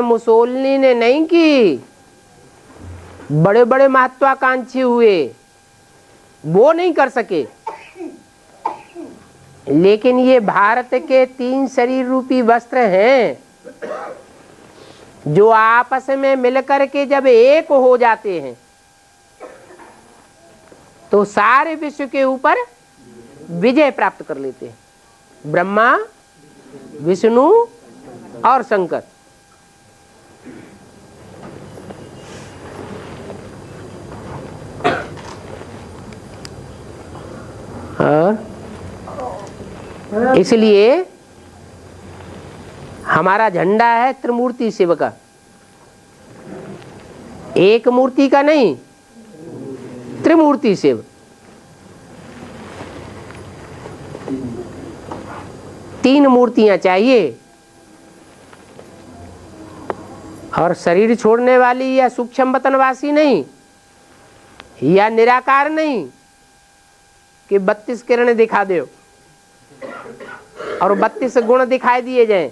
Mussolini ने नहीं की, बड़े बड़े महत्वाकांक्षी हुए वो नहीं कर सके, लेकिन ये भारत के 3 शरीर रूपी वस्त्र हैं जो आपस में मिलकर के जब एक हो जाते हैं तो सारे विश्व के ऊपर विजय प्राप्त कर लेते हैं। ब्रह्मा, विष्णु और शंकर। इसलिए हमारा झंडा है त्रिमूर्ति शिव का, एक मूर्ति का नहीं, त्रिमूर्ति शिव। 3 मूर्तियां चाहिए, और शरीर छोड़ने वाली या सूक्ष्म वतनवासी नहीं, या निराकार नहीं कि 32 किरणें दिखा दो और 32 गुण दिखाई दिए जाएं।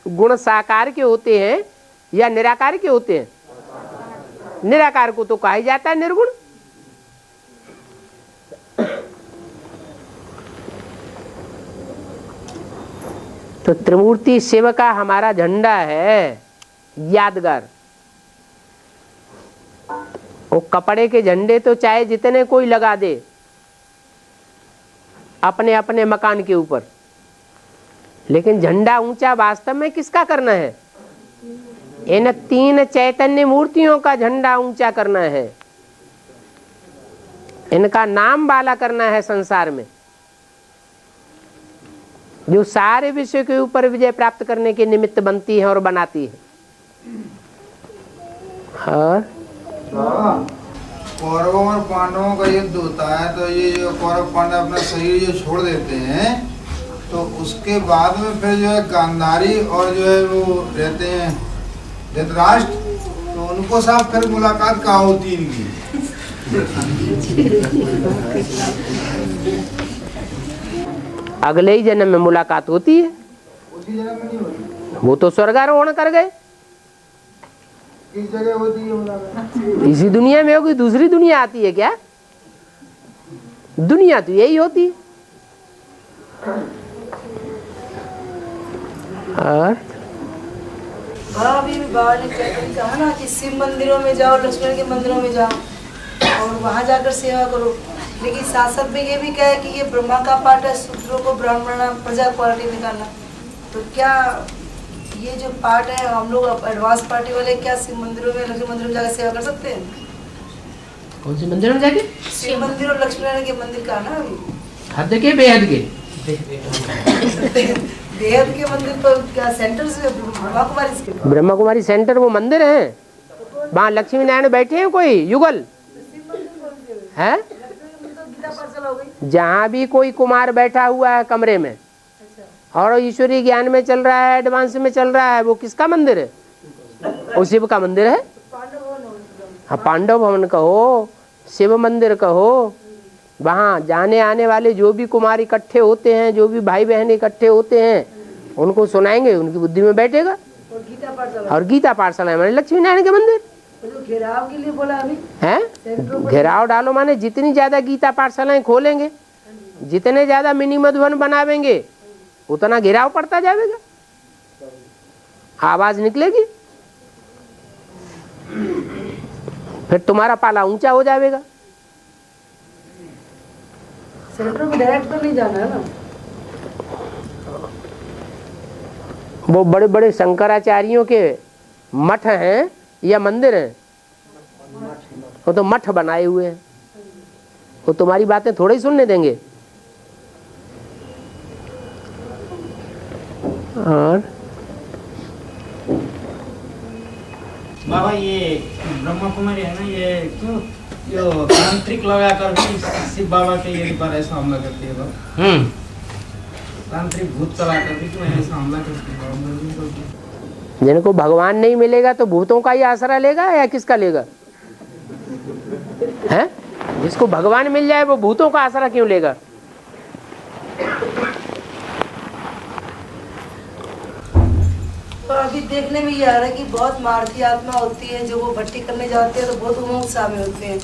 गुण साकार के होते हैं या निराकार के होते हैं? निराकार को तो कहा जाता है निर्गुण। तो त्रिमूर्ति शिव का हमारा झंडा है यादगार। वो कपड़े के झंडे तो चाहे जितने कोई लगा दे अपने अपने मकान के ऊपर, लेकिन झंडा ऊंचा वास्तव में किसका करना है? इन 3 चैतन्य मूर्तियों का झंडा ऊंचा करना है, इनका नाम वाला करना है संसार में, जो सारे विश्व के ऊपर विजय प्राप्त करने के निमित्त बनती है और बनाती है। कौरवों और पांडवों का युद्ध होता है तो ये जो कौरव पांडव अपना शरीर जो छोड़ देते हैं तो उसके बाद में फिर जो है गांधारी और जो है वो रहते हैं धृतराष्ट्र, तो उनको साथ फिर मुलाकात कहाँ होती इनकी? अगले ही जन्म में मुलाकात होती है। उसी जन्म में नहीं होती? वो तो स्वर्गारोहण कर गए। किस जगह होती है मुलाकात? इसी दुनिया में होगी, दूसरी दुनिया आती है क्या? दुनिया तो यही होती है। और अभी बाबा ने कहा ना कि शिव मंदिरों में जाओ, लक्ष्मण के मंदिरों में जाओ और वहाँ जाकर सेवा करो, लेकिन साथ साथ में ये भी कहा है कि ये ब्रह्मा का पार्ट है, शूद्रों को ब्राह्मण प्रजा पार्टी निकालना। तो क्या ये जो पार्ट है हम लोग एडवांस पार्टी वाले क्या शिव मंदिरों में, लक्ष्मण मंदिरों में जाकर सेवा कर सकते हैं? कौन से मंदिर में जाके? शिव मंदिर और लक्ष्मण के मंदिर का ना अभी हद के बेहद के बेहद के मंदिर पर क्या सेंटर से ब्रह्मा कुमारी सेंटर वो मंदिर है, वहाँ लक्ष्मी नारायण बैठे हैं कोई युगल है? जहाँ भी कोई कुमार बैठा हुआ है कमरे में और ईश्वरीय ज्ञान में चल रहा है, एडवांस में चल रहा है, वो किसका मंदिर है? वो शिव का मंदिर है। हाँ, पांडव भवन कहो, शिव मंदिर कहो, वहाँ जाने आने वाले जो भी कुमार इकट्ठे होते हैं, जो भी भाई बहन इकट्ठे होते हैं, उनको सुनाएंगे, उनकी बुद्धि में बैठेगा। और गीता पाठशाला माने लक्ष्मी नारायण के मंदिर। घेराव के लिए बोला अभी है, घेराव डालो माने जितनी ज्यादा गीता पाठशालाएं खोलेंगे, जितने ज्यादा मिनी मधुबन बनावेंगे, उतना घेराव पड़ता जाएगा, आवाज निकलेगी, फिर तुम्हारा पाला ऊंचा हो जाएगा। सेंटर में डायरेक्ट तो नहीं जाना है ना। वो बड़े बड़े शंकराचार्यों के मठ हैं या मंदिर हैं? वो तो मठ बनाए हुए हैं, वो तुम्हारी बातें थोड़ी सुनने देंगे। और बाबा ये ब्रह्मा कुमारी है ना, ये क्यों जो तांत्रिक लगाकर भी शिव बाबा के यदि पर ऐसा हमला करती है तो तांत्रिक भूत चलाकर भी क्यों ऐसा हमला करती है? जिनको भगवान नहीं मिलेगा तो भूतों का ही आसरा लेगा या किसका लेगा? हैं? जिसको भगवान मिल जाए वो भूतों का आसरा क्यों लेगा? पर अभी देखने में ये आ रहा है कि बहुत मारती आत्मा होती है, जो वो भट्टी करने जाते हैं तो बहुत उमंग उत्साह में होते हैं,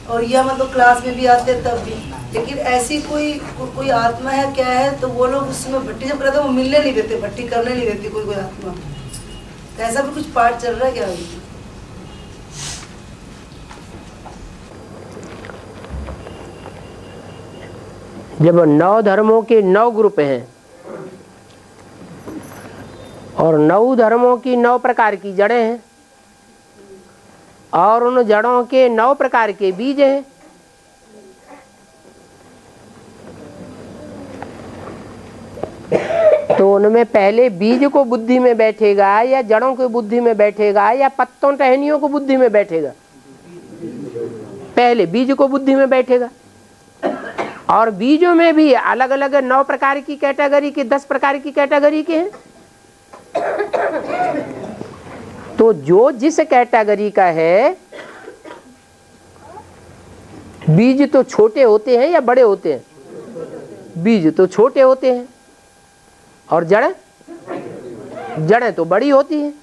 और यह मतलब क्लास में भी आते हैं तब भी। लेकिन ऐसी कोई आत्मा है क्या है, तो वो लोग उस समय भट्टी जब करते हैं वो मिलने नहीं देते, भट्टी करने नहीं देती कोई आत्मा। तो ऐसा भी कुछ पाठ चल रहा है क्या अभी? जब 9 धर्मों के 9 ग्रुप हैं और 9 धर्मों की 9 प्रकार की जड़ें हैं और उन जड़ों के 9 प्रकार के बीज हैं, तो उनमें पहले बीज को बुद्धि में बैठेगा या जड़ों को बुद्धि में बैठेगा या पत्तों टहनियों को बुद्धि में बैठेगा? पहले बीज को बुद्धि में बैठेगा। और बीजों में भी अलग अलग 9 प्रकार की कैटेगरी के, 10 प्रकार की कैटेगरी के हैं। तो जो जिस कैटेगरी का है, बीज तो छोटे होते हैं या बड़े होते हैं? बीज तो छोटे होते हैं और जड़ें तो बड़ी होती हैं।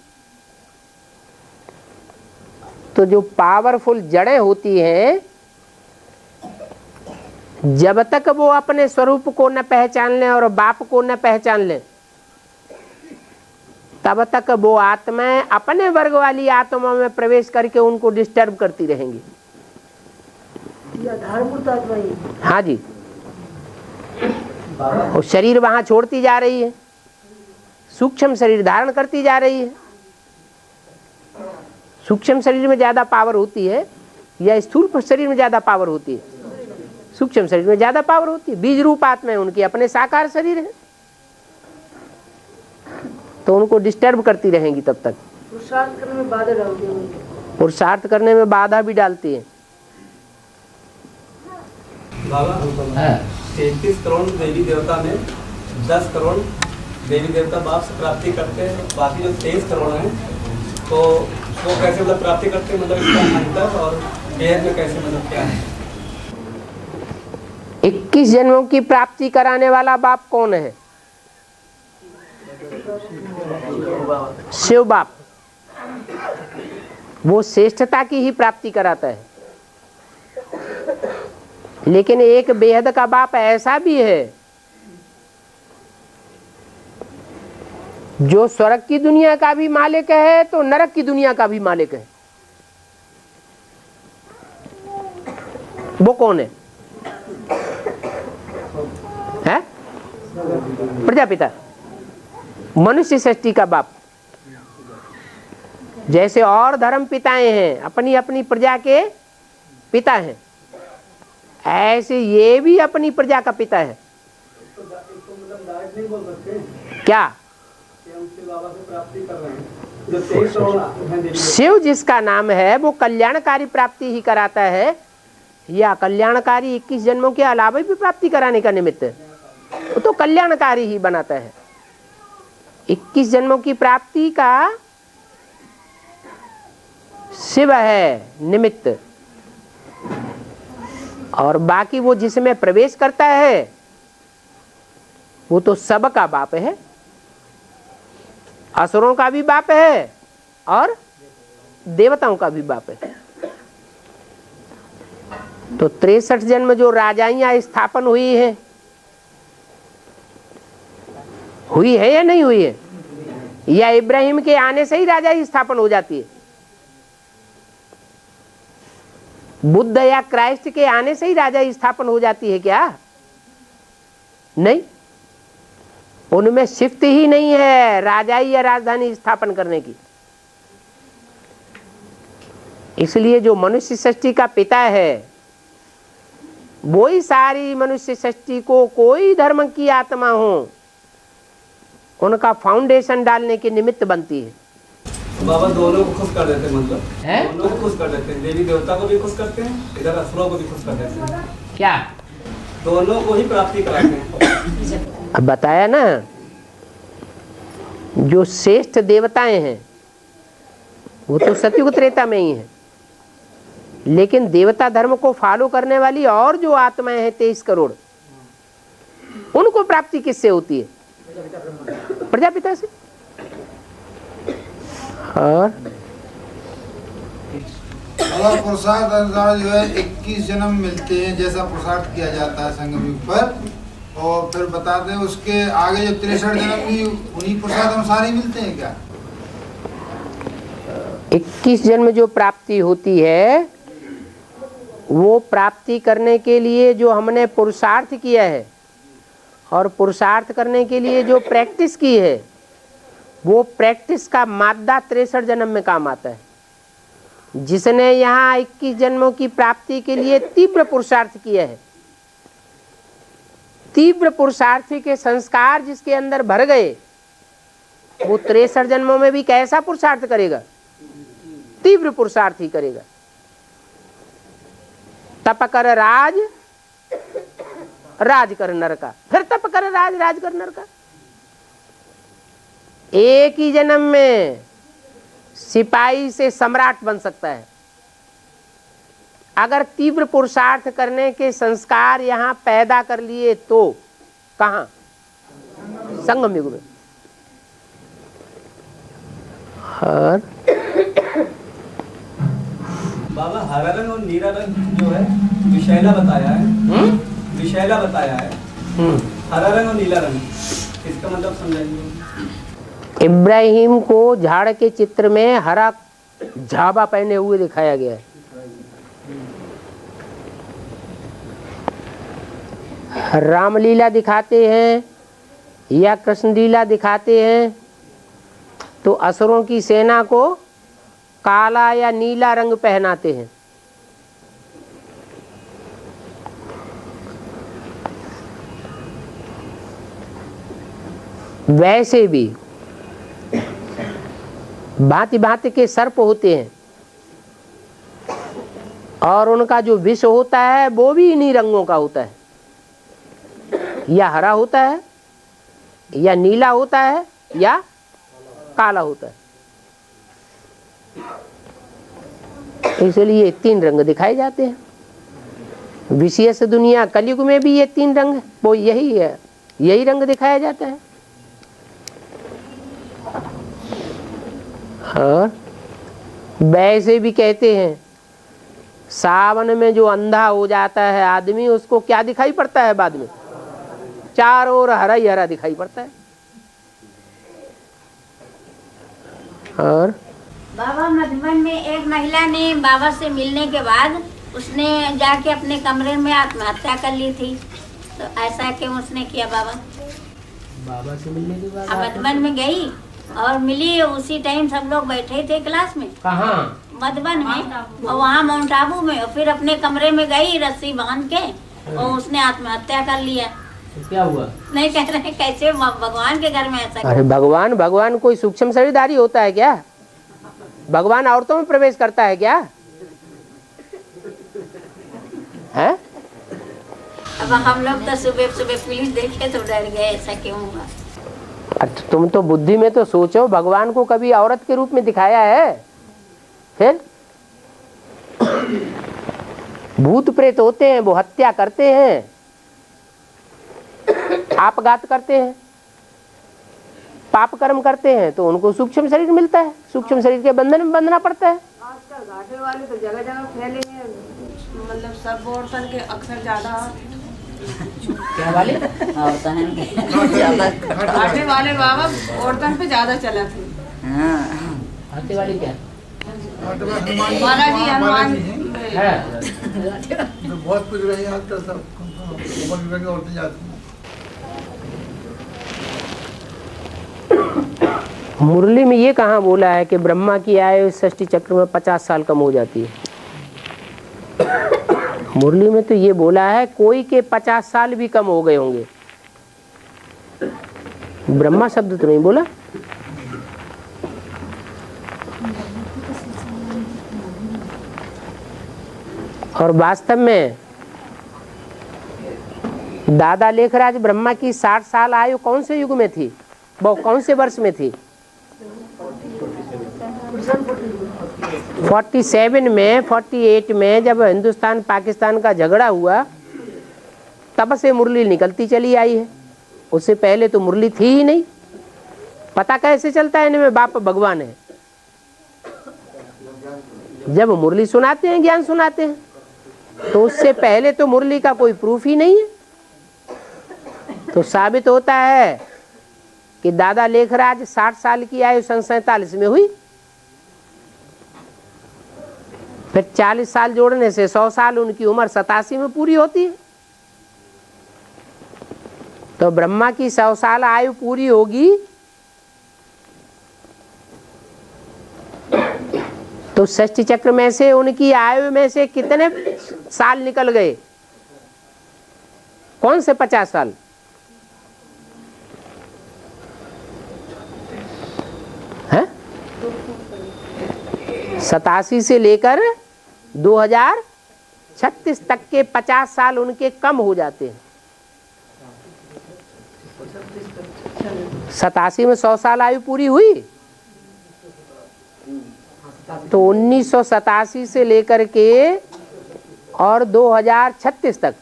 तो जो पावरफुल जड़ें होती हैं, जब तक वो अपने स्वरूप को न पहचान लें और बाप को न पहचान लें, तब तक वो आत्माएं अपने वर्ग वाली आत्माओं में प्रवेश करके उनको डिस्टर्ब करती रहेंगी। आधारभूत आत्मा ही। हाँ जी, और शरीर वहां छोड़ती जा रही है, सूक्ष्म शरीर धारण करती जा रही है। सूक्ष्म शरीर में ज्यादा पावर होती है या स्थूल शरीर में ज्यादा पावर होती है? सूक्ष्म शरीर में ज्यादा पावर होती है। बीज रूप आत्मा है उनकी, अपने साकार शरीर है, तो उनको डिस्टर्ब करती रहेंगी तब तक। पुरुषार्थ करने में बाधा डालती है। पुरुषार्थ करने में बाधा भी डालती है। बाबा 33 करोड़ देवी देवता में 10 करोड़ देवी देवता बाप से प्राप्ति करते हैं, बाकी जो 23 करोड़ हैं तो वो कैसे मतलब प्राप्ति करते हैं, मतलब इसका अंतर और भेद में कैसे मतलब क्या है? 21 जन्मों की प्राप्ति कराने वाला बाप कौन है? शिव बाप। वो श्रेष्ठता की ही प्राप्ति कराता है। लेकिन एक बेहद का बाप ऐसा भी है जो स्वर्ग की दुनिया का भी मालिक है तो नरक की दुनिया का भी मालिक है। वो कौन है? प्रजापिता, मनुष्य सृष्टि का बाप। जैसे और धर्म पिताएं हैं, अपनी अपनी प्रजा के पिता हैं, ऐसे ये भी अपनी प्रजा का पिता है। क्या शिव जिसका नाम है वो कल्याणकारी प्राप्ति ही कराता है, या कल्याणकारी 21 जन्मों के अलावा भी प्राप्ति कराने का निमित्त है, वो तो कल्याणकारी ही बनाता है। 21 जन्मों की प्राप्ति का शिव है निमित्त, और बाकी वो जिसमें प्रवेश करता है वो तो सबका बाप है। असुरों का भी बाप है और देवताओं का भी बाप है। तो 63 जन्म जो राजाइयां स्थापन हुई है या नहीं हुई है? या इब्राहिम के आने से ही राजा स्थापन हो जाती है? बुद्ध या क्राइस्ट के आने से ही राजा स्थापन हो जाती है क्या? नहीं, उनमें शिफ्ट ही नहीं है राजाई या राजधानी स्थापन करने की। इसलिए जो मनुष्य सृष्टि का पिता है वो ही सारी मनुष्य सृष्टि को, कोई धर्म की आत्मा हो, उनका फाउंडेशन डालने के निमित्त बनती है। बाबा दोनों को खुश कर देते हैं, मतलब दोनों को खुश कर देते हैं, देवी देवता को भी खुश करते हैं, इधर असुरों को भी खुश कर देते हैं। क्या? दोनों को ही प्राप्ति कराते हैं। अब बताया ना, जो श्रेष्ठ देवताएं हैं वो तो सतयुग त्रेता में ही हैं, लेकिन देवता धर्म को फॉलो करने वाली और जो आत्माएं हैं 23 करोड़, उनको प्राप्ति किससे होती है? प्रजापिता से। और और पुरुषार्थ अनुसार जो है 21 जन्म मिलते हैं, जैसा पुरुषार्थ किया जाता है संगम युग पर। और फिर बताते हैं उसके आगे जो 63 जन्म भी उन्हीं पुरुषार्थ अनुसार ही मिलते हैं क्या? 21 जन्म जो प्राप्ति होती है वो प्राप्ति करने के लिए जो हमने पुरुषार्थ किया है और पुरुषार्थ करने के लिए जो प्रैक्टिस की है वो प्रैक्टिस का मादा 63 जन्म में काम आता है। जिसने यहाँ 21 जन्मों की प्राप्ति के लिए तीव्र पुरुषार्थ किया है, तीव्र पुरुषार्थी के संस्कार जिसके अंदर भर गए, वो 63 जन्मों में भी कैसा पुरुषार्थ करेगा? तीव्र पुरुषार्थ ही करेगा। तप कर राज, राज कर नर का, फिर तप कर राज, राज कर नर का। एक ही जन्म में सिपाही से सम्राट बन सकता है। अगर तीव्र पुरुषार्थ करने के संस्कार यहाँ पैदा कर लिए तो कहाँ? संगम युग में। और बाबा हरा रंग और नीला रंग जो है विषैला बताया है, विषैला बताया है। हरा रंग और नीला रंग, इसका मतलब समझाइए। इब्राहिम को झाड़ के चित्र में हरा झाबा पहने हुए दिखाया गया है। रामलीला दिखाते हैं या कृष्ण लीला दिखाते हैं तो असुरों की सेना को काला या नीला रंग पहनाते हैं। वैसे भी भांति भांति के सर्प होते हैं और उनका जो विष होता है वो भी इन्हीं रंगों का होता है। या हरा होता है या नीला होता है या काला होता है। इसलिए 3 रंग दिखाए जाते हैं। विशेष दुनिया कलयुग में भी ये 3 रंग वो यही है, यही रंग दिखाया जाता है। और वैसे भी कहते हैं सावन में जो अंधा हो जाता है आदमी, उसको क्या दिखाई पड़ता है बाद में? चारों ओर हरा ही हरा दिखाई पड़ता है। और बाबा मधुबन में एक महिला ने बाबा से मिलने के बाद उसने जाके अपने कमरे में आत्महत्या कर ली थी, तो ऐसा क्यों उसने किया बाबा? बाबा से मिलने के बाद मधुबन में गई और मिली, उसी टाइम सब लोग बैठे थे क्लास में। कहाँ? मधुबन में, और वहाँ माउंट आबू में। और फिर अपने कमरे में गई रस्सी बांध के और उसने आत्महत्या कर लिया। तो क्या हुआ? नहीं कह रहे कैसे भगवान के घर में ऐसा? अरे भगवान कोई सूक्ष्म शरीरधारी होता है क्या? भगवान औरतों में प्रवेश करता है क्या? है? अब हम लोग तो सुबह सुबह पुलिस देखे तो डर गए, ऐसा क्यों हुआ? अच्छा तुम तो बुद्धि में तो सोचो, भगवान को कभी औरत के रूप में दिखाया है? फिर भूत प्रेत होते हैं, वो हत्या करते हैं, आपघात करते हैं, पाप कर्म करते हैं, तो उनको सूक्ष्म शरीर मिलता है, सूक्ष्म शरीर के बंधन में बंधना पड़ता है। आजकल घाटे वाले तो जगह जगह फैले हैं, मतलब सब औरतन के अक्सर ज्यादा क्या वाले? घाटे वाले बाबा औरतन पे ज्यादा चला थे। घाटे वाले क्या महाराज जी हनुमान है? बहुत कुछ रही आजकल सब औरतें जाती हैं। मुरली में ये कहाँ बोला है कि ब्रह्मा की आयु सृष्टि चक्र में 50 साल कम हो जाती है? मुरली में तो ये बोला है कोई के 50 साल भी कम हो गए होंगे। ब्रह्मा शब्द तो नहीं बोला। और वास्तव में दादा लेखराज ब्रह्मा की 60 साल आयु कौन से युग में थी? वो कौन से वर्ष में थी? 47 में, 48 में जब हिंदुस्तान पाकिस्तान का झगड़ा हुआ तब से मुरली निकलती चली आई है। उससे पहले तो मुरली थी ही नहीं। पता कैसे चलता है इनमें बाप भगवान है? जब मुरली सुनाते हैं, ज्ञान सुनाते हैं, तो उससे पहले तो मुरली का कोई प्रूफ ही नहीं है। तो साबित होता है कि दादा लेखराज 60 साल की आयु 47 में हुई, फिर 40 साल जोड़ने से 100 साल उनकी उम्र 87 में पूरी होती है। तो ब्रह्मा की 100 साल आयु पूरी होगी तो षष्ठी चक्र में से उनकी आयु में से कितने साल निकल गए? कौन से 50 साल? हैं? 87 से लेकर 2036 तक के 50 साल उनके कम हो जाते हैं। 87 में 100 साल आयु पूरी हुई तो 1987 से लेकर के और 2036 तक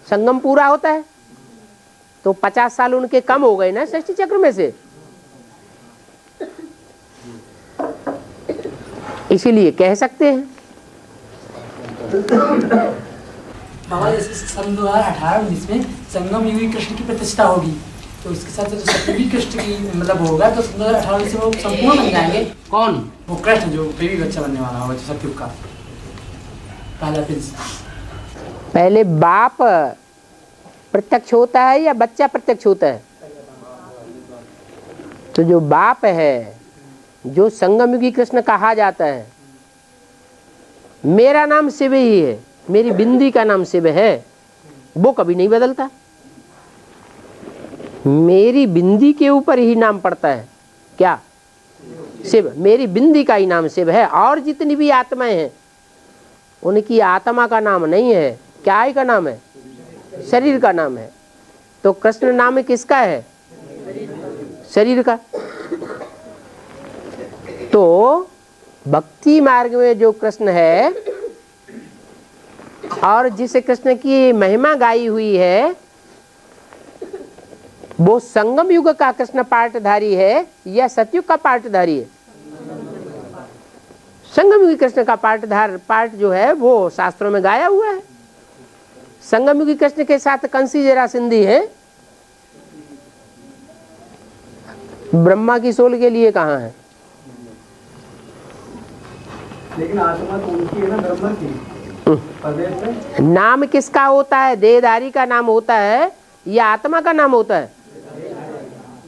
संगम पूरा होता है, तो 50 साल उनके कम हो गए ना षष्ठी चक्र में से। इसीलिए कह सकते हैं। बाबा जैसे सन 2018-19 में संगम युगी कृष्ण की प्रतिष्ठा होगी, तो उसके साथ जो सतयुगी कृष्ण की मतलब होगा, तो सन 2018 से वो संपूर्ण बन जाएंगे। कौन? वो कृष्ण जो बेबी बच्चा बनने वाला होगा, जो सतयुग का पहला प्रिंस। पहले बाप प्रत्यक्ष होता है या बच्चा प्रत्यक्ष होता है? तो जो बाप है, जो संगमयुगी कृष्ण कहा जाता है, मेरा नाम शिव ही है, मेरी बिंदी का नाम शिव है, वो कभी नहीं बदलता। मेरी बिंदी के ऊपर ही नाम पड़ता है क्या? शिव। मेरी बिंदी का ही नाम शिव है। और जितनी भी आत्माएं हैं उनकी आत्मा का नाम नहीं है, क्या है का नाम है? शरीर का नाम है। तो कृष्ण नाम किसका है? शरीर का। तो भक्ति मार्ग में जो कृष्ण है और जिस कृष्ण की महिमा गाई हुई है, वो संगम युग का कृष्ण पार्टधारी है या सतयुग का पार्टधारी है? संगम युग कृष्ण का पार्ट जो है वो शास्त्रों में गाया हुआ है। संगम युग कृष्ण के साथ कंसी जरा सिंधी है, ब्रह्मा की सोल के लिए कहाँ है? लेकिन आत्मा तो उनकी है ना, ब्रह्मा की। प्रदेश में नाम किसका होता है? देहधारी का नाम होता है या आत्मा का नाम होता है?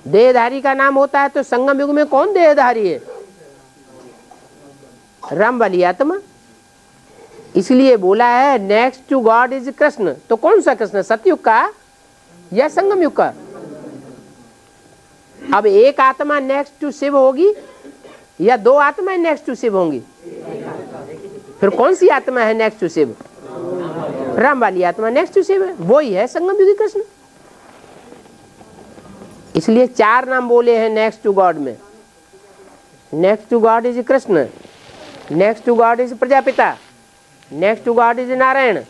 देहधारी का नाम होता है। तो संगम युग में कौन देहधारी है? राम वाली आत्मा। इसलिए बोला है next to God is Krishna. तो कौन सा कृष्ण? सतयुग का या संगम युग का? अब एक आत्मा नेक्स्ट टू शिव होगी या दो आत्माएं नेक्स्ट टू शिव होंगी? फिर कौन सी आत्मा है नेक्स्ट टू शिव? राम वाली आत्मा नेक्स्ट टू शिव है, वो ही है संगम युगी कृष्ण। इसलिए 4 नाम बोले हैं नेक्स्ट टू गॉड में। Next to God is Krishna, next to God is Prajapita, next to God is Narayan,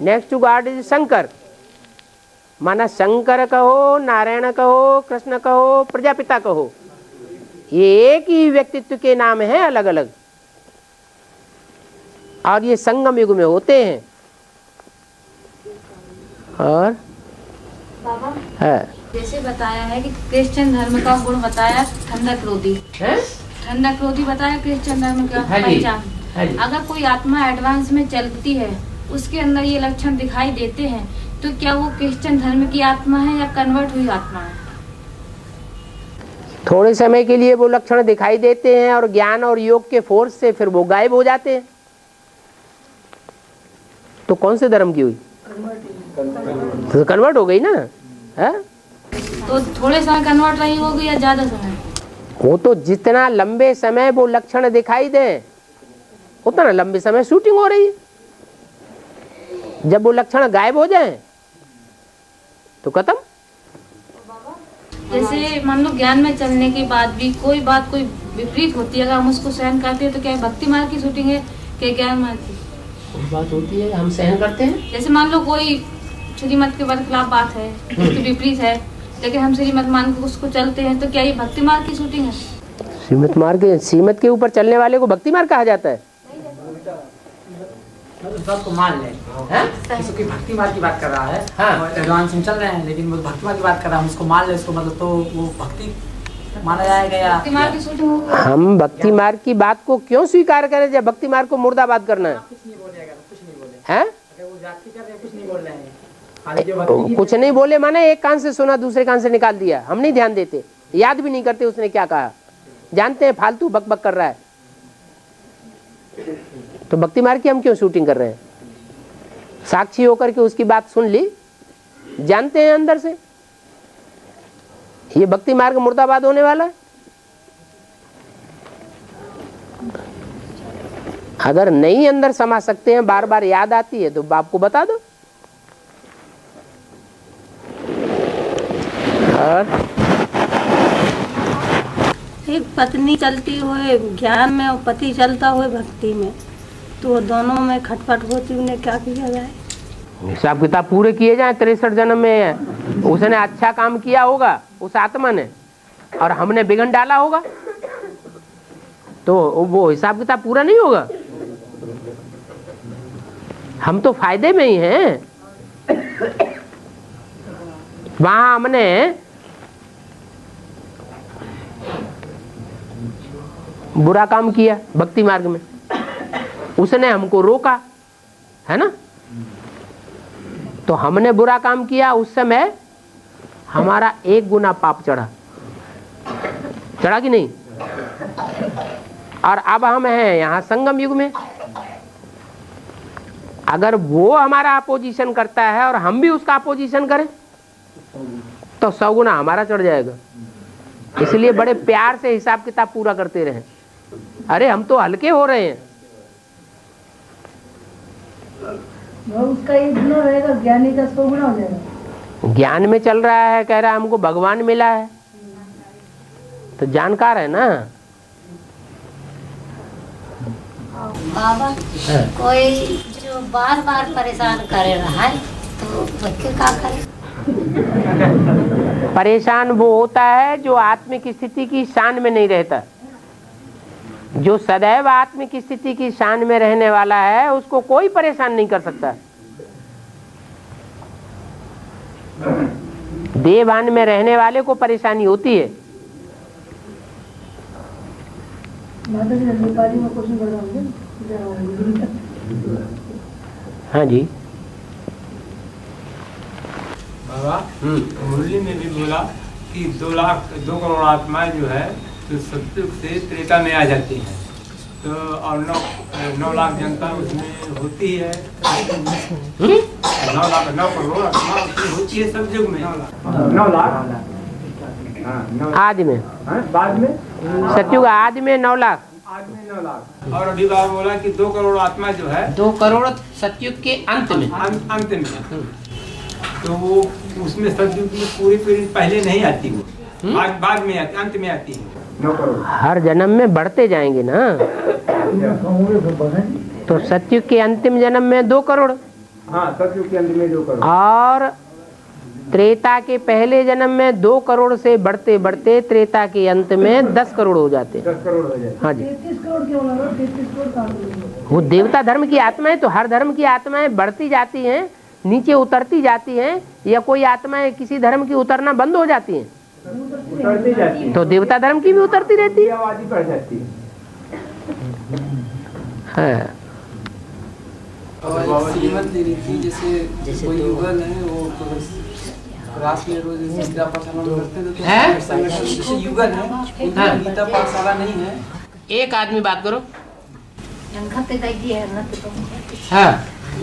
next to God is Shankar. माना शंकर कहो, नारायण कहो, कृष्ण कहो, प्रजापिता कहो, ये एक ही व्यक्तित्व के नाम हैं, अलग अलग। और ये संगम युग में होते हैं। और बाबा है जैसे बताया है कि क्रिश्चियन धर्म का गुण बताया ठंडा क्रोधी, ठंडा क्रोधी बताया क्रिश्चियन धर्म का पहचान। अगर कोई आत्मा एडवांस में चलती है, उसके अंदर ये लक्षण दिखाई देते हैं, तो क्या वो क्रिश्चियन धर्म की आत्मा है या कन्वर्ट हुई आत्मा है? थोड़े समय के लिए वो लक्षण दिखाई देते हैं और ज्ञान और योग के फोर्स से फिर वो गायब हो जाते हैं। तो कौन से धर्म की हुई? तो कन्वर्ट हो गई ना। है? तो थोड़े समय कन्वर्ट रही होगी या ज्यादा समय? वो तो जितना लंबे समय वो लक्षण दिखाई दे उतना लंबे समय शूटिंग हो रही है। जब वो लक्षण गायब हो जाए तो खत्म। जैसे मान लो ज्ञान में चलने के बाद भी कोई बात कोई विपरीत होती है, अगर हम उसको सहन करते हैं तो क्या भक्ति मार्ग की शूटिंग है क्या ज्ञान मार्ग की? कोई बात होती है हम सहन करते हैं। जैसे मान लो कोई श्रीमत के बरखिलाफ बात है, उसके विपरीत है, लेकिन हम श्रीमत मान के उसको चलते हैं, तो क्या ये भक्ति मार्ग की शूटिंग है? सीमत के ऊपर चलने वाले को भक्ति मार्ग कहा जाता है। सबको मान ले, जैसे कोई भक्ति मार्ग की बात कर रहा है, हाँ। एडवांस में चल रहे हैं, लेकिन वो भक्ति मार्ग की बात कर रहा है, उसको मान ले, उसको मतलब तो वो भक्ति माना जाएगा या हम भक्ति मार्ग की बात को क्यों स्वीकार करें जब भक्ति मार्ग को मुर्दाबाद करना है? कुछ नहीं बोलेगा, कुछ नहीं बोले हैं? वो जाति कर रहे हैं, कुछ नहीं बोल रहे हैं, कुछ नहीं बोले माने एक कान से सुना दूसरे कान से निकाल दिया। हम नहीं ध्यान देते, याद भी नहीं करते उसने क्या कहा, जानते हैं फालतू बक बक कर रहा है। तो भक्ति मार्ग की हम क्यों शूटिंग कर रहे हैं? साक्षी होकर के उसकी बात सुन ली, जानते हैं अंदर से ये भक्ति मार्ग मुर्दाबाद होने वाला है। अगर नहीं अंदर समा सकते हैं, बार बार याद आती है तो बाप को बता दो। और एक पत्नी चलती हुए ज्ञान में और पति चलता हुए भक्ति में, तो दोनों में खटपट होती, उन्हें क्या किया जाए? हिसाब किताब पूरे किए जाए। 63 जन्म में उसने अच्छा काम किया होगा उस आत्मा ने, और हमने बिगन डाला होगा, तो वो हिसाब किताब पूरा नहीं होगा। हम तो फायदे में ही हैं। वहां हमने बुरा काम किया भक्ति मार्ग में, उसने हमको रोका, है ना? तो हमने बुरा काम किया, उस समय हमारा 1 गुना पाप चढ़ा कि नहीं? और अब हम हैं यहाँ संगम युग में। अगर वो हमारा अपोजिशन करता है और हम भी उसका अपोजिशन करें तो 100 गुना हमारा चढ़ जाएगा। इसलिए बड़े प्यार से हिसाब किताब पूरा करते रहें। अरे हम तो हल्के हो रहे हैं। उसका 1 गुना रहेगा, ज्ञानी का 100 गुना हो जाएगा। ज्ञान में चल रहा है, कह रहा है हमको भगवान मिला है, तो जानकार है ना। बाबा कोई जो बार बार परेशान करे रहा है तो बच्चे क्या करे? परेशान वो होता है जो आत्मिक स्थिति की शान में नहीं रहता। जो सदैव आत्मिक स्थिति की शान में रहने वाला है उसको कोई परेशान नहीं कर सकता। देवान में रहने वाले को परेशानी होती है। हाँ जी बाबा, मुरली में भी बोला कि 2 करोड़ आत्माएं जो है तो सत्युग से त्रेता में आ जाती हैं, तो और 9 लाख जनता उसमें होती है। 9 करोड़ आत्मा होती है सब युग में। 9 लाख आदि में, बाद में सत्युग आदि में 9 लाख, आदमी 9 लाख। और अभी बाबा बोला कि 2 करोड़ आत्मा जो है 2 करोड़ सत्युग के अंत में, अंत में, तो वो उसमें सत्युग में पूरी पीढ़ी पहले नहीं आती, वो बाद में आती, अंत में आती है। 9 करोड़ हर जन्म में बढ़ते जाएंगे ना। तो सत्युग के अंतिम जन्म में 2 करोड़, हाँ, सत्युग के अंत में 2 करोड़, और त्रेता के पहले जन्म में 2 करोड़ से बढ़ते बढ़ते त्रेता के अंत में 10 करोड़ हो जाते। 10 करोड़ हो जाते। हाँ जी, 33 करोड़ क्यों लगा? 33 करोड़ कहाँ? वो देवता धर्म की आत्माएं, तो हर धर्म की आत्माएं बढ़ती जाती हैं, नीचे उतरती जाती हैं, या कोई आत्माएं किसी धर्म की उतरना बंद हो जाती हैं? उतरती जाती है। तो देवता धर्म की भी उतरती रहती है। आबादी बढ़ जाती है। और कीमत ले रही थी, जैसे कोई युगल है वो क्लास में रोज गीता पाठशाला में करते थे, तो संगठन जैसे युगल है उनका गीता पाठशाला नहीं है। एक आदमी बात करो। हाँ,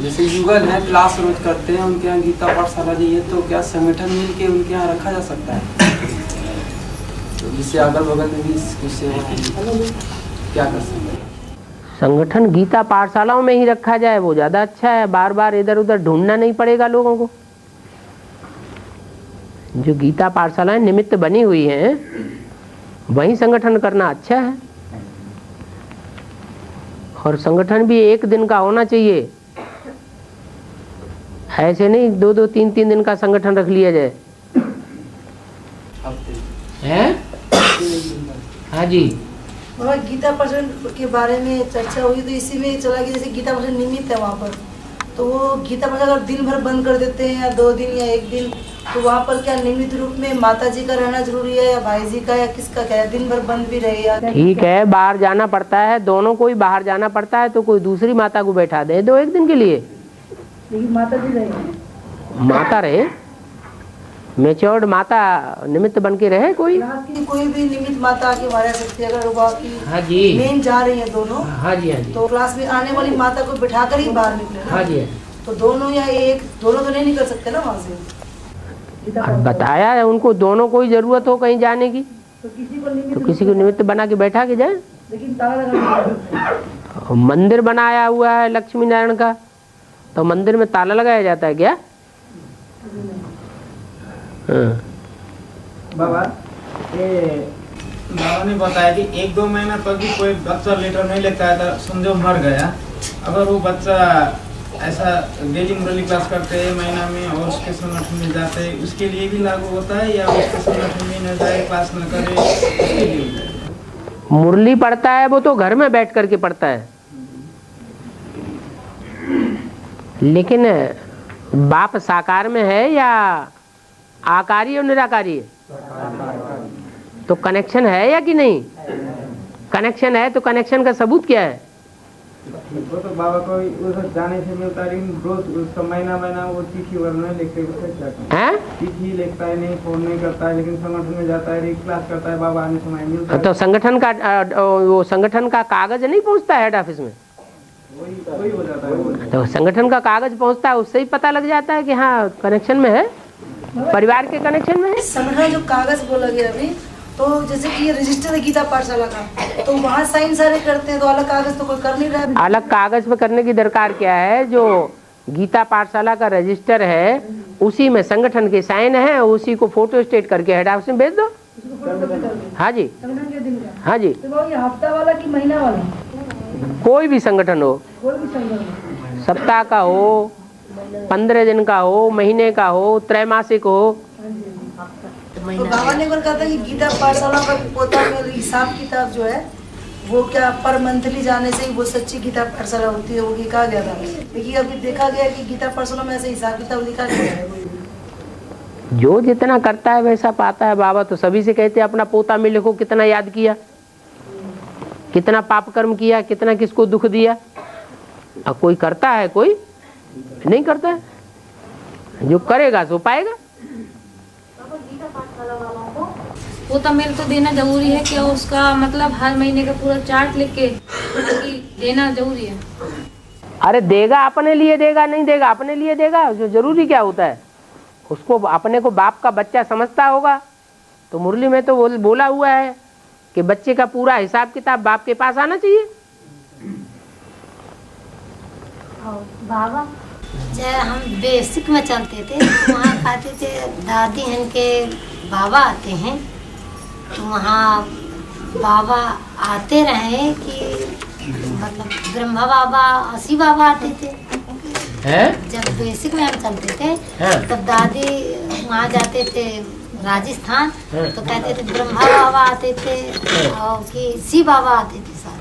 जैसे युगल है क्लास रोज करते हैं, उनके यहाँ गीता पाठशाला नहीं है, तो क्या संगठन मिल के उनके यहाँ रखा जा सकता है? तो जिससे अगल बगल में भी इसकी सेवा क्या कर सकते हैं? संगठन गीता पाठशालाओं में ही रखा जाए वो ज्यादा अच्छा है। बार बार इधर उधर ढूंढना नहीं पड़ेगा लोगों को। जो गीता पाठशालाएं निमित्त बनी हुई हैं वही संगठन करना अच्छा है। और संगठन भी 1 दिन का होना चाहिए, ऐसे नहीं 2-2, 3-3 दिन का संगठन रख लिया जाए। हैं? हाँ जी, बाबा गीता पाठन के बारे में चर्चा हुई तो इसी में चला कि जैसे गीता पाठन निमित्त है वहाँ पर, तो वो गीता पाठन अगर दिन भर बंद कर देते हैं या 2 दिन या 1 दिन, तो वहाँ पर क्या नियमित रूप में माता जी का रहना जरूरी है या भाई जी का या किसका क्या है, दिन भर बंद भी रहे या? ठीक है, बाहर जाना पड़ता है, दोनों को ही बाहर जाना पड़ता है, तो कोई दूसरी माता को बैठा दे दो 1 दिन के लिए। लेकिन माता जी रहे, माता रहे, मेच्योर्ड माता निमित्त बन के रहे। कोई कोई भी निमित्त माता आके बाहर आ सकती है, अगर वो आपकी हाँ जी मेन जा रही है दोनों, हाँ जी हाँ जी, तो क्लास में आने वाली माता को बिठा कर ही बाहर निकले ना। हाँ जी, तो दोनों या एक, दोनों तो नहीं निकल सकते ना वहाँ से। बताया है उनको, दोनों को ही जरूरत हो कहीं जाने की तो किसी को निमित्त बना के बैठा के जाए। लेकिन ताला लगा मंदिर बनाया हुआ है लक्ष्मी नारायण का, तो मंदिर में ताला लगाया जाता है क्या? हाँ। बाबा बाबा ने बताया कि 1-2 महीना तक भी कोई बच्चा लेटर नहीं लेता है तो समझो मर गया, अगर वो बच्चा ऐसा डेली मुरली क्लास करते हैं महीना में और उसके संगठन में जाते हैं, उसके लिए भी लागू होता है या उसके संगठन में न जाए, क्लास न करे, उसके लिए? मुरली पढ़ता है वो तो घर में बैठ करके पढ़ता है, लेकिन बाप साकार में है या आकारी और निराकारी है? तो कनेक्शन है या कि नहीं? कनेक्शन है तो कनेक्शन का सबूत क्या है? वो तो बाबा को उधर जाने से मिलता है, लेकिन रोज उसका महीना वो चिट्ठी वगैरह लिखते हैं, चिट्ठी लिखता है, नहीं फोन नहीं करता है, लेकिन संगठन में जाता है, क्लास करता है, बाबा आने समय मिलता है। तो संगठन का वो संगठन का कागज नहीं पहुंचता है हेड ऑफिस में? वही हो जाता है। तो संगठन का कागज पहुंचता है, उससे ही पता लग जाता है कि हाँ कनेक्शन में है, परिवार के कनेक्शन में है। संगठन जो कागज बोला गया अभी, तो जैसे कि ये रजिस्टर है गीता पाठशाला का, तो वहाँ साइन सारे करते हैं, तो अलग कागज तो कोई कर नहीं रहा है। अलग कागज पे करने की दरकार क्या है? जो गीता पाठशाला का रजिस्टर है उसी में संगठन के साइन है, उसी को फोटो स्टेट करके हेड ऑफिस में भेज दो। हाँ जी संगठन के दिन का। हाँ जी, तो ये हफ्ता वाला कि महीना वाला? कोई भी संगठन हो, कोई भी संगठन, सप्ताह का हो, 15 दिन का हो, महीने का हो, त्रैमासिक हो। तो बाबा ने कहा था कि गीता पाठशाला का पोता में हिसाब किताब जो है वो क्या पर मंथली जाने से ही वो सच्ची गीता पाठशाला होती है, वो ये कहा गया था। लेकिन अभी देखा गया कि गीता पाठशाला में ऐसे हिसाब किताब लिखा गया है, जो जितना करता है वैसा पाता है। बाबा तो सभी से कहते हैं अपना पोता में लिखो कितना याद किया, कितना पाप कर्म किया, कितना किसको दुख दिया। अब कोई करता है, कोई नहीं करता है, जो करेगा सो पाएगा। पोता मेल तो देना जरूरी है क्या? उसका मतलब हर महीने का पूरा चार्ट लिख के देना जरूरी है? अरे देगा, अपने लिए देगा, नहीं देगा अपने लिए देगा, जो जरूरी क्या होता है? उसको अपने को बाप का बच्चा समझता होगा। तो मुरली में तो बोला हुआ है कि बच्चे का पूरा हिसाब किताब बाप के पास आना चाहिए। बाबा जब हम बेसिक में चलते थे तो वहाँ कहते थे दादी इनके बाबा आते हैं, तो वहाँ बाबा आते रहे कि मतलब ब्रह्मा बाबा असी बाबा आते थे। जब बेसिक में हम चलते थे तब दादी वहाँ जाते थे राजस्थान, तो कहते थे ब्रह्मा बाबा आते थे और कि सी बाबा आते थे साथ।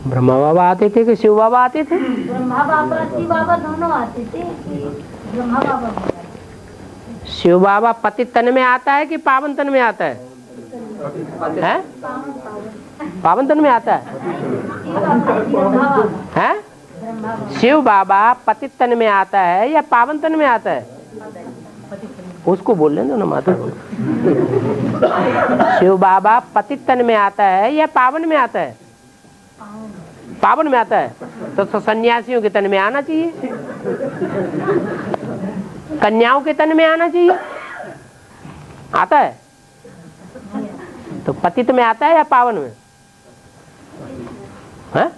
ब्रह्मा बाबा आते थे कि शिव बाबा आते थे? ब्रह्मा बाबा शिव बाबा दोनों आते थे। ब्रह्मा बाबा शिव बाबा पतित तन में आता है कि पावन तन में आता है? हैं? पावन तन में आता है? शिव बाबा पतित तन में आता है या पावन तन में आता है? उसको बोल लेना ना माता। शिव बाबा पतित तन में आता है या पावन में आता है? पावन में आता है। तो सन्यासियों के तन में आना चाहिए, कन्याओं के तन में आना चाहिए। आता है तो पतित में आता है या पावन में? है?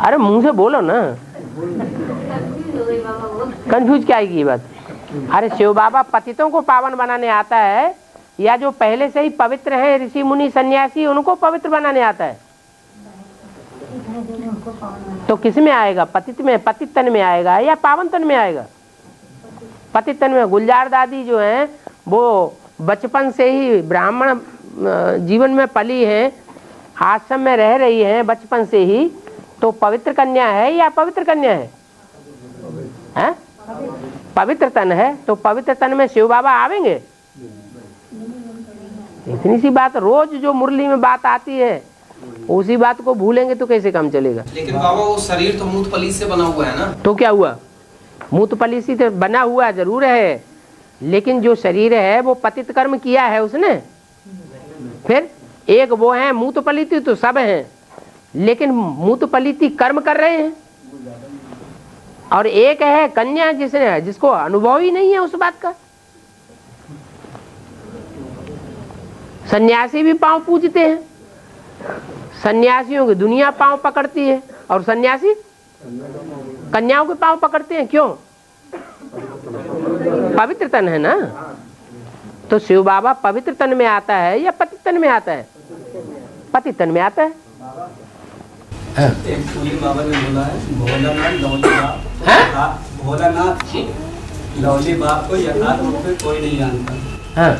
अरे मुंह से बोलो ना, कंफ्यूज क्या आएगी बात? अरे शिव बाबा पतितों को पावन बनाने आता है या जो पहले से ही पवित्र है ऋषि मुनि सन्यासी उनको पवित्र बनाने आता है? तो किस में आएगा? पतित में, पतित तन में आएगा या पावन तन में आएगा? पतित तन में। गुलजार दादी जो है वो बचपन से ही ब्राह्मण जीवन में पली है, आश्रम में रह रही है बचपन से ही, तो पवित्र कन्या है या पवित्र कन्या है? हैं? पवित्र तन है, तो पवित्र तन में शिव बाबा आवेंगे? इतनी सी बात, रोज जो मुरली में बात आती है उसी बात को भूलेंगे तो कैसे काम चलेगा? लेकिन बाबा वो शरीर तो मूतपली से बना हुआ है ना। तो क्या हुआ? मूतपली से तो बना हुआ जरूर है, लेकिन जो शरीर है वो पतित कर्म किया है उसने। फिर एक वो है मूतपलिती, तो सब हैं, लेकिन मूतपलिती कर्म कर रहे हैं, और एक है कन्या जिसको अनुभव ही नहीं है उस बात का। सन्यासी भी पांव पूजते हैं, सन्यासियों की दुनिया पांव पकड़ती है, और सन्यासी कन्याओं के पांव पकड़ते हैं। क्यों? पवित्र तन है ना। तो शिव बाबा पवित्र तन में आता है या पतित तन में आता है? पतित तन में आता है। एक पूरी बाबा ने बोला है, भोलानाथ लौली बाप, भोलानाथ लौली बाप को यथार्थ रूप में कोई नहीं जानता। हाँ।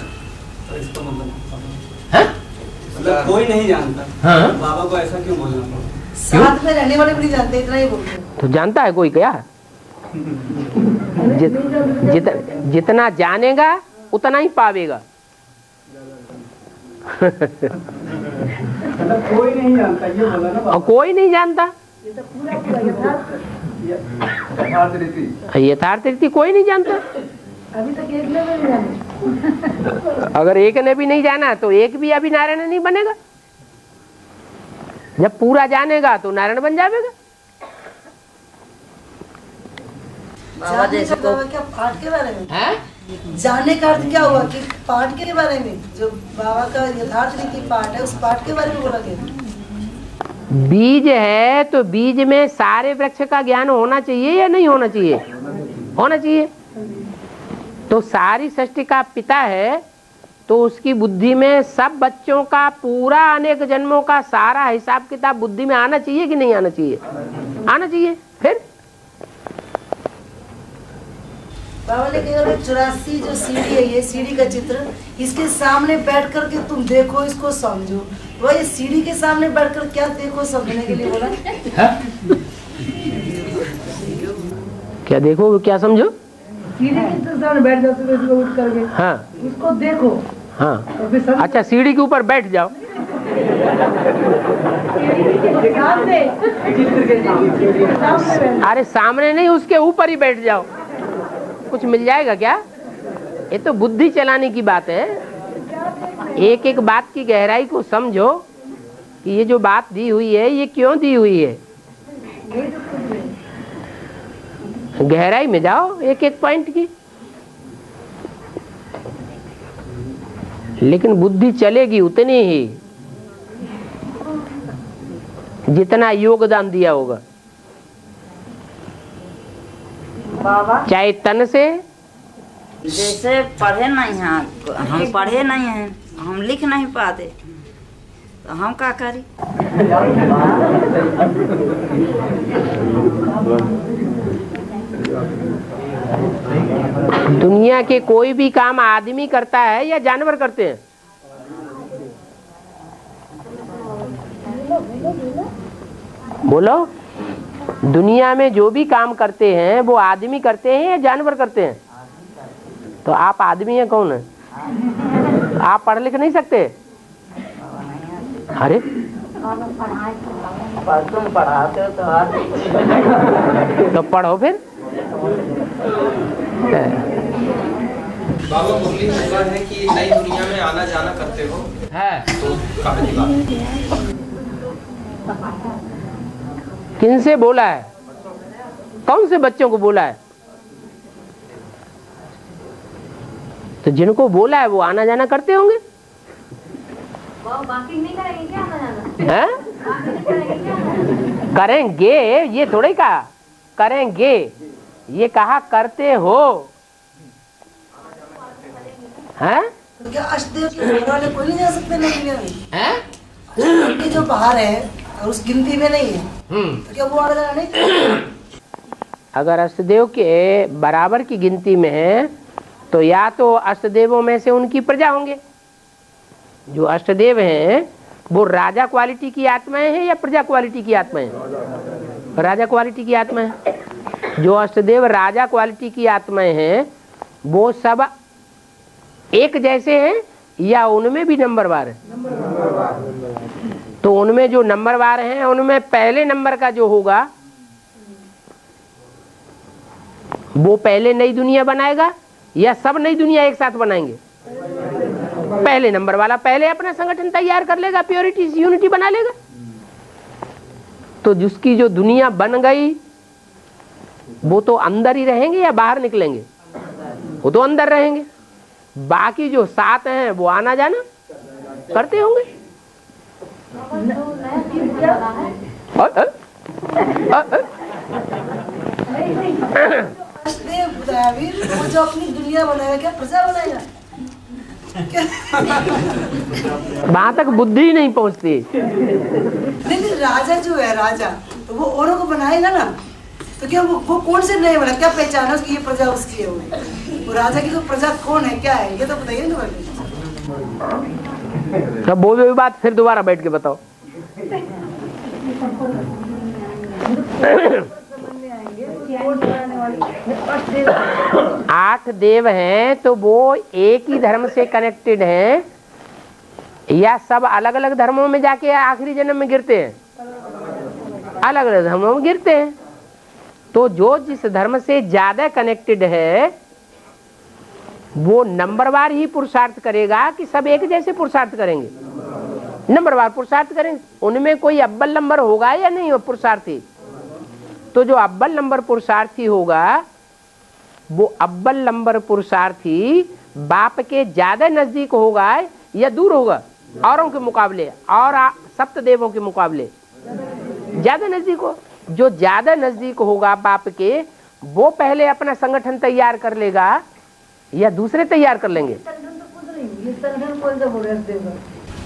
तो इसका मतलब कोई नहीं जानता। हाँ। बाबा को ऐसा क्यों बोलना पड़ा? साथ में रहने वाले भी नहीं जानते, इतना ही बोलते हैं। तो जानता है कोई क्या? जितना जानेगा उतना ही पावेगा। कोई नहीं जानता ये बोला ना। और कोई नहीं जानता यथार्थ रीति कोई नहीं जानता। अभी तक एक ने भी नहीं जाना। अगर एक ने भी नहीं जाना तो एक भी अभी नारायण नहीं बनेगा। जब पूरा जानेगा तो नारायण बन जाएगा। बाबा जैसे तो क्या पाठ के बारे में है? जानने का अर्थ क्या हुआ कि पाठ के बारे में, जो बाबा का यथार्थ रीति पाठ है उस पाठ के बारे में बोला गया। बीज है तो बीज में सारे वृक्ष का ज्ञान होना चाहिए या नहीं होना चाहिए? होना चाहिए। तो सारी सृष्टि का पिता है तो उसकी बुद्धि में सब बच्चों का पूरा अनेक जन्मों का सारा हिसाब किताब बुद्धि में आना चाहिए कि नहीं आना चाहिए? आना चाहिए। फिर बाबा ने कहा 84 जो सीढ़ी है, ये सीढ़ी का चित्र, इसके सामने बैठ कर के तुम देखो, इसको समझो। वह ये सीढ़ी के सामने बैठ कर क्या देखो समझने के लिए बोला? क्या देखो क्या समझो? सीढ़ी के सामने बैठ जाओ तो इसको उठ करके, हाँ उसको देखो। हाँ अच्छा, सीढ़ी के ऊपर बैठ जाओ। अरे सामने नहीं, उसके ऊपर ही बैठ जाओ, कुछ मिल जाएगा क्या? ये तो बुद्धि चलाने की बात है। एक एक बात की गहराई को समझो कि ये जो बात दी हुई है ये क्यों दी हुई है। गहराई में जाओ एक एक पॉइंट की, लेकिन बुद्धि चलेगी उतनी ही जितना योगदान दिया होगा, चाहे तन से। जैसे पढ़े नहीं हैं हम, पढ़े नहीं हैं हम, लिख नहीं पाते तो हम क्या करें? दुनिया के कोई भी काम आदमी करता है या जानवर करते हैं? बोलो, दुनिया में जो भी काम करते हैं वो आदमी करते हैं या जानवर करते हैं? तो आप आदमी हैं, कौन है? आप पढ़ लिख नहीं सकते? अरे तुम पढ़ाते हो तो पढ़ो फिर। बाबा मुरली में हुआ है कि नई दुनिया में आना जाना करते हो है, तो कहाँ की बात? किन से बोला है? कौन से बच्चों को बोला है? तो जिनको बोला है वो आना जाना करते होंगे। बाकी नहीं करेंगे क्या आना जाना? हैं? करेंगे, ये थोड़े कहा करेंगे, ये कहा करते हो। हैं? तो क्या अष्टदेव के घर वाले कोई नहीं जा सकते नई दुनिया में? ये जो बाहर है और उस गिनती में नहीं है, तो क्या वो आना जाना नहीं? अगर अष्टदेव के बराबर की गिनती में है तो या तो अष्टदेवों में से उनकी प्रजा होंगे। जो अष्टदेव हैं वो राजा क्वालिटी की आत्माएं हैं या प्रजा क्वालिटी की आत्माएं हैं? राजा क्वालिटी की आत्माएं हैं। जो अष्टदेव राजा क्वालिटी की आत्माएं हैं वो सब एक जैसे हैं या उनमें भी नंबरवार है? तो उनमें जो नंबरवार हैं उनमें पहले नंबर का जो होगा वो पहले नई दुनिया बनाएगा या सब नई दुनिया एक साथ बनाएंगे? पहले नंबर वाला पहले अपना संगठन तैयार कर लेगा, प्योरिटी यूनिटी बना लेगा। तो जिसकी जो दुनिया बन गई वो तो अंदर ही रहेंगे या बाहर निकलेंगे? वो तो अंदर रहेंगे। बाकी जो 7 हैं वो आना जाना करते होंगे। वो जो अपनी दुनिया बनाएगा क्या प्रजा बनाएगा? वहां तक बुद्धि ही नहीं पहुंचती। नहीं, राजा जो है राजा तो वो औरों को बनाएगा ना। तो क्या वो कौन से नहीं बना? क्या पहचाना उसकी ये प्रजा उसकी है? वो राजा की तो प्रजा कौन है, क्या है, ये तो बताइए ना। तब वो भी बात फिर दोबारा बैठ के बताओ। आठ देव हैं तो वो एक ही धर्म से कनेक्टेड हैं या सब अलग अलग धर्मों में जाके आखिरी जन्म में गिरते हैं? अलग अलग धर्मों में गिरते हैं। तो जो जिस धर्म से ज्यादा कनेक्टेड है वो नंबरवार ही पुरुषार्थ करेगा कि सब एक जैसे पुरुषार्थ करेंगे? नंबरवार पुरुषार्थ करेंगे। उनमें कोई अव्वल नंबर होगा या नहीं पुरुषार्थी? तो जो अव्वल नंबर पुरुषार्थी होगा वो अव्वल नंबर पुरुषार्थी बाप के ज्यादा नजदीक होगा या दूर होगा? औरों के मुकाबले और सप्त देवों के मुकाबले ज्यादा नजदीक हो। जो ज्यादा नजदीक होगा बाप के वो पहले अपना संगठन तैयार कर लेगा या दूसरे तैयार कर लेंगे?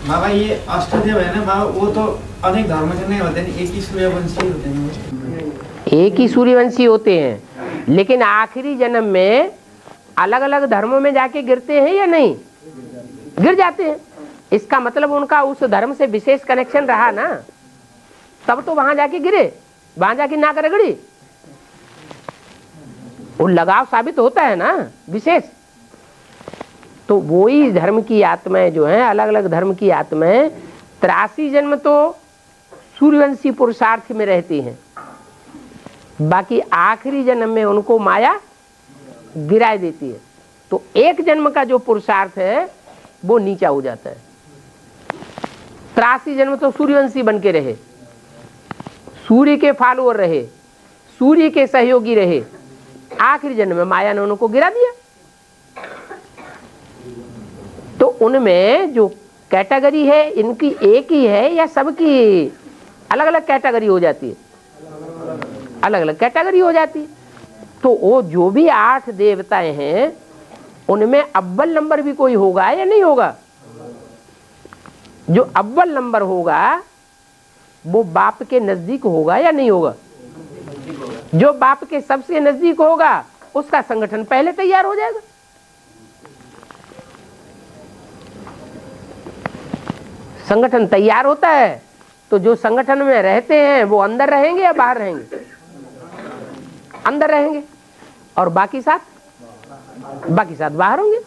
बाबा ये अष्टदेव है ना बाबा, वो तो अनेक धर्म के नहीं होते, एक ही सूर्यवंशी होते हैं। एक ही सूर्यवंशी होते हैं, लेकिन आखिरी जन्म में अलग अलग धर्मों में जाके गिरते हैं या नहीं? गिर जाते हैं। इसका मतलब उनका उस धर्म से विशेष कनेक्शन रहा ना, तब तो वहां जाके गिरे। वहां जाके नाक रगड़ी, वो लगाव साबित होता है ना विशेष। तो वही धर्म की आत्माएं जो हैं, अलग अलग धर्म की आत्माएं 83 जन्म तो सूर्यवंशी पुरुषार्थ में रहती हैं, बाकी आखिरी जन्म में उनको माया गिरा देती है। तो एक जन्म का जो पुरुषार्थ है वो नीचा हो जाता है। 83 जन्म तो सूर्यवंशी बन के रहे, सूर्य के फॉलोअर रहे, सूर्य के सहयोगी रहे। आखिरी जन्म में माया ने उनको गिरा दिया। तो उनमें जो कैटेगरी है इनकी एक ही है या सबकी अलग अलग कैटेगरी हो जाती है? अलग अलग कैटेगरी हो जाती है। तो वो जो भी 8 देवताएं हैं उनमें अव्वल नंबर भी कोई होगा या नहीं होगा? जो अव्वल नंबर होगा वो बाप के नजदीक होगा या नहीं होगा? जो बाप के सबसे नजदीक होगा उसका संगठन पहले तैयार हो जाएगा। संगठन तैयार होता है तो जो संगठन में रहते हैं वो अंदर रहेंगे या बाहर रहेंगे? अंदर रहेंगे। और बाकी 7 बाहर होंगे।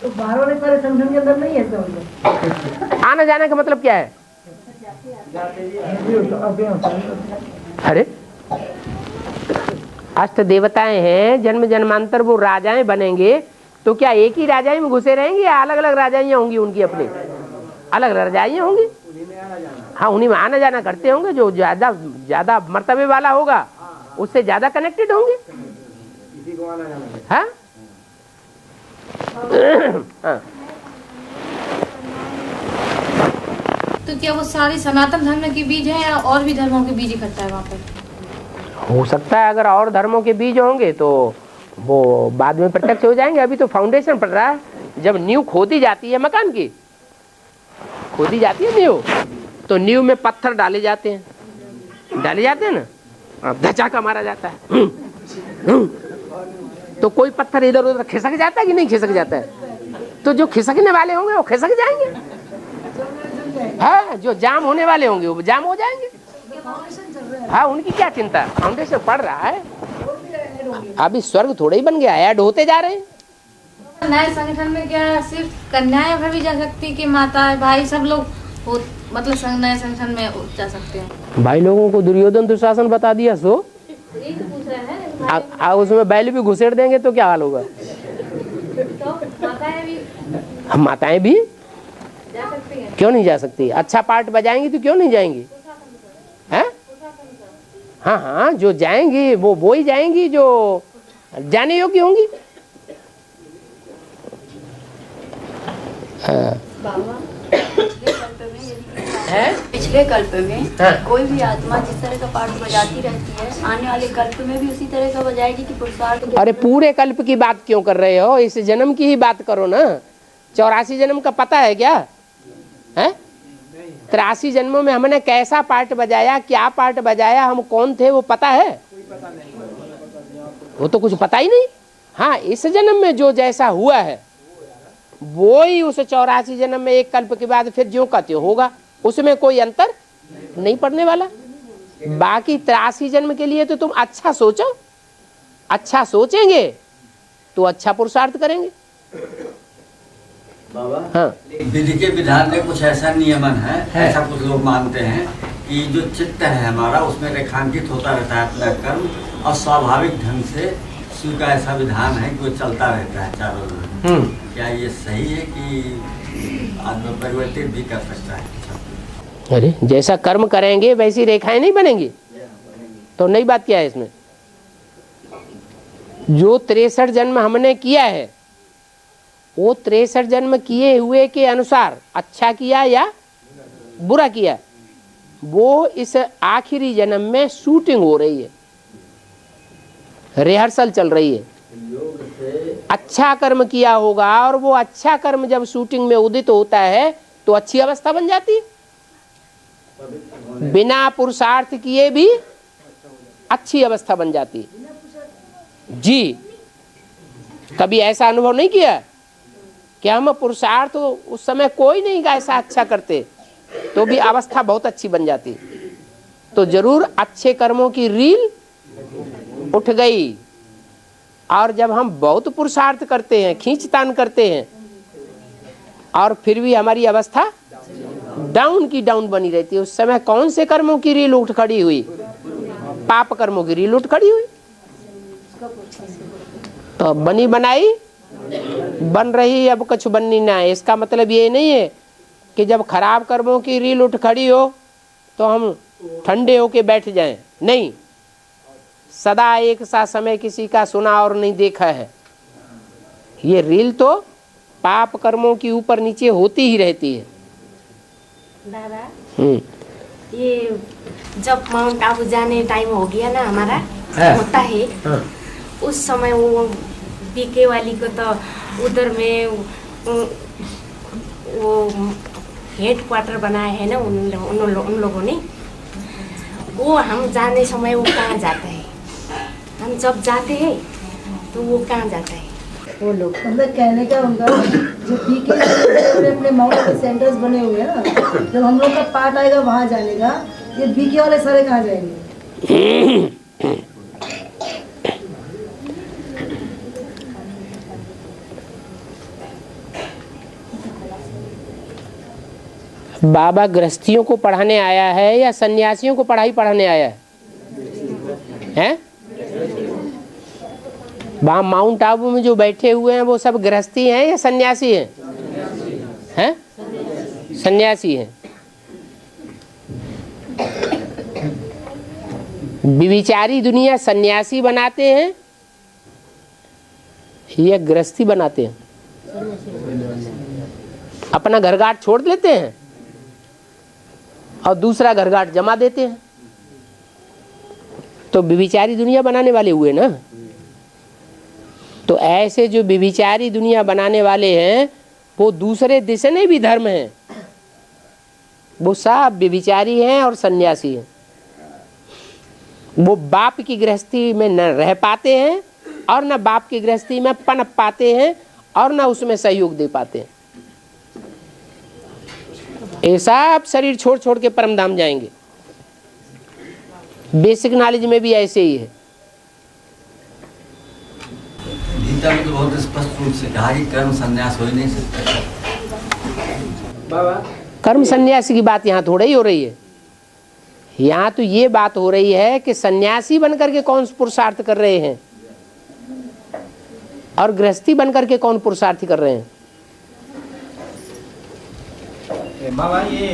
तो बाहर वाले सारे संगठन के अंदर नहीं है? आना जाने का मतलब क्या है? अरे अष्ट देवताएं हैं, जन्म जन्मांतर वो राजाएं बनेंगे, तो क्या एक ही राजाई में घुसे रहेंगे या अलग अलग राजाइयां होंगी? उनकी अपनी अलग अलग राजाइयां होंगी। हाँ, उन्हीं में आना जाना करते होंगे। जो ज्यादा मर्तबे वाला होगा उससे ज्यादा कनेक्टेड होंगे। हाँ? हाँ। तो क्या वो सारी सनातन धर्म के बीज हैं या और भी धर्मों के बीज इकट्ठा है वहाँ पर? हो सकता है अगर और धर्मों के बीज होंगे तो वो बाद में प्रत्यक्ष हो जाएंगे। अभी तो फाउंडेशन पड़ रहा है। जब नींव खोदी जाती है, मकान की खोदी जाती है नींव, तो नींव में पत्थर डाले जाते हैं ना, धचाका मारा जाता है, तो कोई पत्थर इधर उधर खिसक जाता है कि नहीं खिसक जाता है? तो जो खिसकने वाले होंगे वो खिसक जाएंगे, हाँ, जो जाम होने वाले होंगे वो जाम हो जाएंगे। हाँ, उनकी क्या चिंता, फाउंडेशन पड़ रहा है। अभी स्वर्ग थोड़े ही बन गया, ऐड होते जा रहे हैं। नए संगठन में क्या सिर्फ कन्याएं भर भी जा सकती कि माता भाई सब लोग मतलब नए संगठन में जा सकते हैं? भाई लोगों को दुर्योधन दुशासन बता दिया सो पूछ रहे हैं, उसमें बैल भी घुसेड़ देंगे तो क्या हाल होगा? तो माताएं भी जा सकती हैं? क्यों नहीं जा सकती? अच्छा पार्ट बजाएंगी तो क्यों नहीं जाएंगी? हैं? हाँ हाँ, जो जाएंगी वो ही जाएंगी जो जाने योग्य होंगी। हाँ। पिछले कल्प में कोई भी आत्मा जिस तरह का पाठ बजाती रहती है, आने वाले कल्प में भी उसी तरह का बजाएगी कि पुरुषार्थ? अरे पूरे कल्प की बात क्यों कर रहे हो? इस जन्म की ही बात करो ना। 84 जन्म का पता है क्या? है 83 जन्मों में हमने कैसा पार्ट बजाया, क्या पार्ट बजाया, हम कौन थे, वो पता है? वो तो कुछ पता ही नहीं। हाँ, इस जन्म में जो जैसा हुआ है वो ही उस 84 जन्म में एक कल्प के बाद फिर ज्यों का त्यों होगा, उसमें कोई अंतर नहीं पड़ने वाला। बाकी 83 जन्म के लिए तो तुम अच्छा सोचो, अच्छा सोचेंगे तो अच्छा पुरुषार्थ करेंगे। बाबा, हाँ, विधि के विधान में कुछ ऐसा नियमन है, ऐसा कुछ लोग मानते हैं कि जो चित्त है हमारा उसमें रेखांकित होता रहता है अपना कर्म, और स्वाभाविक ढंग से शिव का ऐसा विधान है कि वो चलता रहता है चारों ओर। क्या ये सही है कि आदमी परिवर्तित भी कर सकता है? अरे जैसा कर्म करेंगे वैसी रेखाएं नहीं बनेंगी, तो नई बात क्या है इसमें? जो 63 जन्म हमने किया है वो 63 जन्म किए हुए के अनुसार अच्छा किया या बुरा किया, वो इस आखिरी जन्म में शूटिंग हो रही है, रिहर्सल चल रही है। अच्छा कर्म किया होगा और वो अच्छा कर्म जब शूटिंग में उदित होता है तो अच्छी अवस्था बन जाती है। बिना पुरुषार्थ किए भी अच्छी अवस्था बन जाती है। जी, कभी ऐसा अनुभव नहीं किया कि हम पुरुषार्थ उस समय कोई नहीं का ऐसा अच्छा करते तो भी अवस्था बहुत अच्छी बन जाती। तो जरूर अच्छे कर्मों की रील उठ गई, और जब हम बहुत पुरुषार्थ करते हैं, खींचतान करते हैं, और फिर भी हमारी अवस्था डाउन की डाउन बनी रहती है, उस समय कौन से कर्मों की रील उठ खड़ी हुई? पाप कर्मों की रील उठ खड़ी हुई। तो बनी बनाई बन रही, अब कुछ बननी ना है। इसका मतलब ये नहीं है कि जब खराब कर्मों की रील उठ खड़ी हो तो हम ठंडे होके बैठ जाएं, नहीं। सदा एक सा समय किसी का सुना और नहीं देखा है। ये रील तो पाप कर्मों की ऊपर नीचे होती ही रहती है। दादा, ये जब माउंट आबू जाने टाइम हो गया ना हमारा, होता है, उस समय वो बीके वाली को तो उधर में वो हेड क्वार्टर बनाया है ना उन लोगों ने। वो हम जाने समय वो कहाँ जाता है? हम जब जाते हैं तो वो कहाँ जाता है? वो लोग मतलब कहने का उनका जो बीके अपने माउंट के सेंटर्स बने हुए हैं ना, जब हम लोग का पार्ट आएगा वहाँ जाने का, ये बीके वाले सारे कहाँ जाएंगे? बाबा गृहस्थियों को पढ़ाने आया है या सन्यासियों को पढ़ाने आया है? हैं? वहाँ माउंट आबू में जो बैठे हुए हैं वो सब गृहस्थी हैं या सन्यासी हैं? हैं? सन्यासी हैं। विविचारी दुनिया सन्यासी बनाते हैं या गृहस्थी बनाते हैं? अपना घरघाट छोड़ लेते हैं और दूसरा घरघाट जमा देते हैं, तो विविचारी दुनिया बनाने वाले हुए ना। तो ऐसे जो विविचारी दुनिया बनाने वाले हैं वो दूसरे जितने भी धर्म हैं वो सब विविचारी हैं और सन्यासी हैं। वो बाप की गृहस्थी में न रह पाते हैं और न बाप की गृहस्थी में पनप पाते हैं और न उसमें सहयोग दे पाते हैं। ऐसा आप शरीर छोड़ छोड़ के परम धाम जाएंगे। बेसिक नॉलेज में भी ऐसे ही है। गीता में तो बहुत स्पष्ट रूप से कहा कि कर्म संन्यास हो ही नहीं सकता। कर्म सन्यासी की बात यहाँ थोड़ा ही हो रही है। यहाँ तो ये बात हो रही है कि सन्यासी बनकर के कौन पुरुषार्थ कर रहे हैं और गृहस्थी बनकर के कौन पुरुषार्थ कर रहे हैं। बाबा ये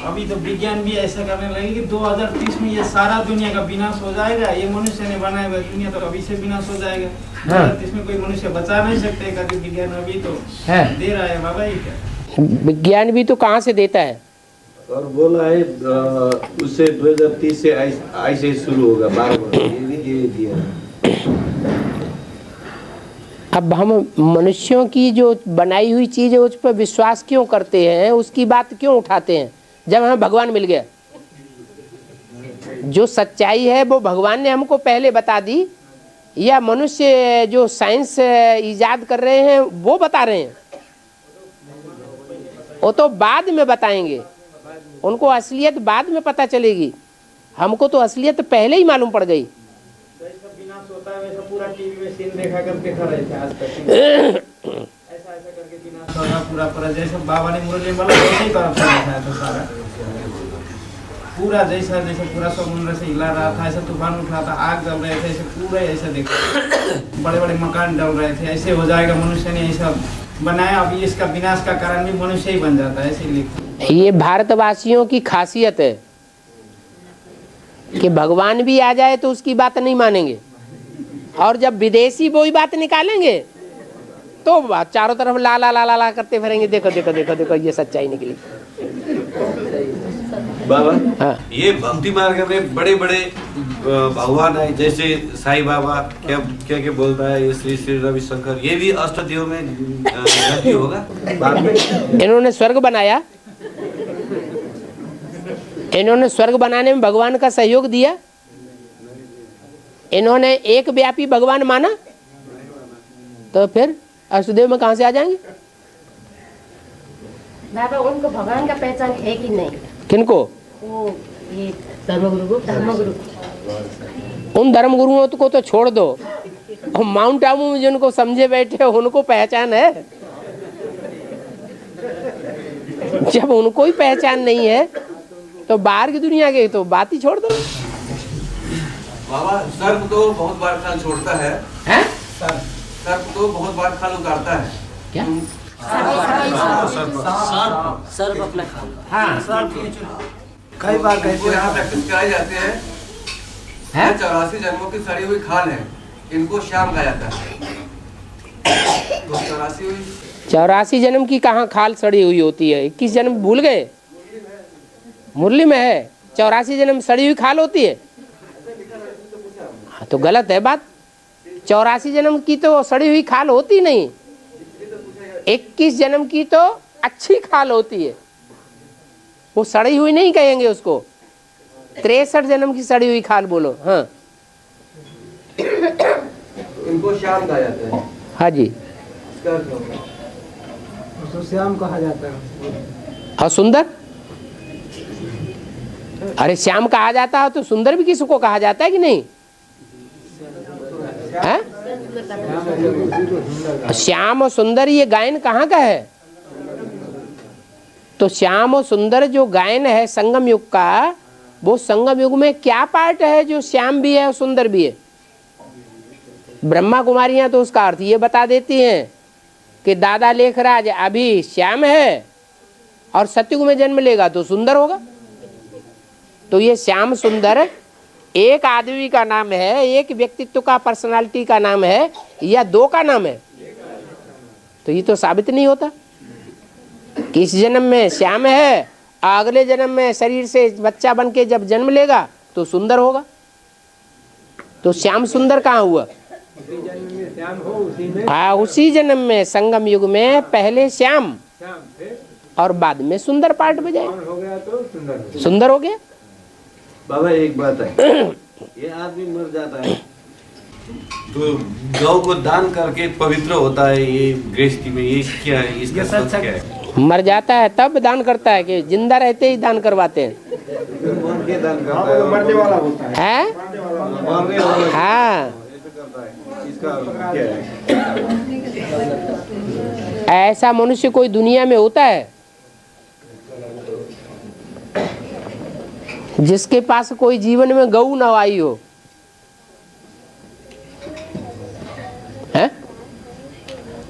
अभी तो विज्ञान भी ऐसा करने लगे कि 2030 में ये सारा दुनिया का विनाश हो जाएगा। ये मनुष्य ने बनाया हुआ दुनिया तो अभी से विनाश हो जाएगा। 2030 में कोई मनुष्य बचा नहीं सकते का जो विज्ञान अभी तो दे रहा है। बाबा ये क्या विज्ञान भी तो कहाँ से देता है? और बोला है उससे 2030 से ऐसे शुरू होगा 12 वर्ष ये भी दिया है। अब हम मनुष्यों की जो बनाई हुई चीज है उस पर विश्वास क्यों करते हैं, उसकी बात क्यों उठाते हैं जब हमें भगवान मिल गया? जो सच्चाई है वो भगवान ने हमको पहले बता दी या मनुष्य जो साइंस इजाद कर रहे हैं वो बता रहे हैं? वो तो बाद में बताएंगे, उनको असलियत बाद में पता चलेगी। हमको तो असलियत पहले ही मालूम पड़ गई। विनाश होता है वैसा पूरा टीवी में सीन देखा करके खा रहे थे आज तक। ऐसा ऐसा करके विनाश होगा पूरा जैसे बाबा ने मुरली वाला वैसे तरफ से दिखाया था सारा पूरा जैसा पूरा समुद्र से हिला रहा था, ऐसा तूफान उठ रहा था, आग जल रहे थे, ऐसे पूरा ऐसा देखा, बड़े बड़े मकान डल रहे थे। ऐसे हो जाएगा, मनुष्य ने ऐसा बनाया। अभी इसका विनाश का कारण भी मनुष्य ही बन जाता है। ऐसे लिखा। ये भारतवासियों की खासियत है कि भगवान भी आ जाए तो उसकी बात नहीं मानेंगे और जब विदेशी वही बात निकालेंगे तो चारों तरफ ला ला ला ला ला करते फिरेंगे। देखो देखो देखो देखो ये सच्चाई निकली। बाबा हाँ। ये भक्ति मार्ग में बड़े बड़े भगवान है, जैसे साईं बाबा क्या क्या क्या बोलता है, ये श्री श्री रविशंकर, ये भी अष्टदेव में गति होगा बाद में। इन्होंने स्वर्ग बनाया, इन्होंने स्वर्ग बनाने में भगवान का सहयोग दिया। इन्होंने एक व्यापी भगवान माना तो फिर अष्टदेव में कहां से आ जाएंगे? बाबा उनको भगवान का पहचान है कि नहीं? किनको? वो ये धर्मगुरु उन धर्म गुरुओं को तो छोड़ दो, और माउंट आबू में जिनको समझे बैठे उनको पहचान है। जब उनको ही पहचान नहीं है तो बाहर की दुनिया के तो बात ही छोड़ दो। बाबा सर्प तो बहुत बार खाल छोड़ता है, हैं? सर्प तो बहुत बार खाल उतारता है। क्या? सर्प अपना हाँ कई बार कहते यहाँ प्रैक्टिस कराए जाते हैं। 84 जन्मों की सड़ी हुई खाल है, इनको श्याम कहा जाता है। तो 84 जन्म की कहाँ खाल सड़ी हुई होती है? 21 जन्म भूल गए? मुरली में है 84 जन्म सड़ी हुई खाल होती है। हाँ तो गलत है बात। 84 जन्म की तो सड़ी हुई खाल होती नहीं, 21 जन्म की तो अच्छी खाल होती है। वो सड़ी हुई नहीं कहेंगे उसको, 63 जन्म की सड़ी हुई खाल बोलो। हाँ इनको श्याम कहा जाता है। हाँ जी, तो श्याम कहा जाता है। और सुंदर? अरे श्याम कहा जाता है तो सुंदर भी किसको कहा जाता है कि नहीं? है? श्याम और सुंदर ये गायन कहाँ का है? तो श्याम और सुंदर जो गायन है संगम युग का, वो संगम युग में क्या पार्ट है जो श्याम भी है और सुंदर भी है? ब्रह्मा कुमारियां तो उसका अर्थ ये बता देती हैं कि दादा लेखराज अभी श्याम है और सतयुग में जन्म लेगा तो सुंदर होगा। तो ये श्याम सुंदर एक आदमी का नाम है, एक व्यक्तित्व का, पर्सनालिटी का नाम है, या दो का नाम है? तो ये तो साबित नहीं होता कि इस जन्म में श्याम है, अगले जन्म में शरीर से बच्चा बन के जब जन्म लेगा तो सुंदर होगा। तो श्याम सुंदर कहाँ हुआ? हाँ, उसी जन्म में संगम युग में पहले श्याम और बाद में सुंदर पार्ट बजाए, सुंदर हो गया। बाबा एक बात है, ये आदमी मर जाता है तो गौ को दान करके पवित्र होता है, ये गृहस्थी में ये क्या है, इसका सच क्या है? मर जाता है तब दान करता है कि जिंदा रहते ही दान करवाते हैं? दान करता है मरने वाला होता है? हाँ, इसका क्या है? ऐसा मनुष्य कोई दुनिया में होता है जिसके पास कोई जीवन में गऊ न आई हो? है?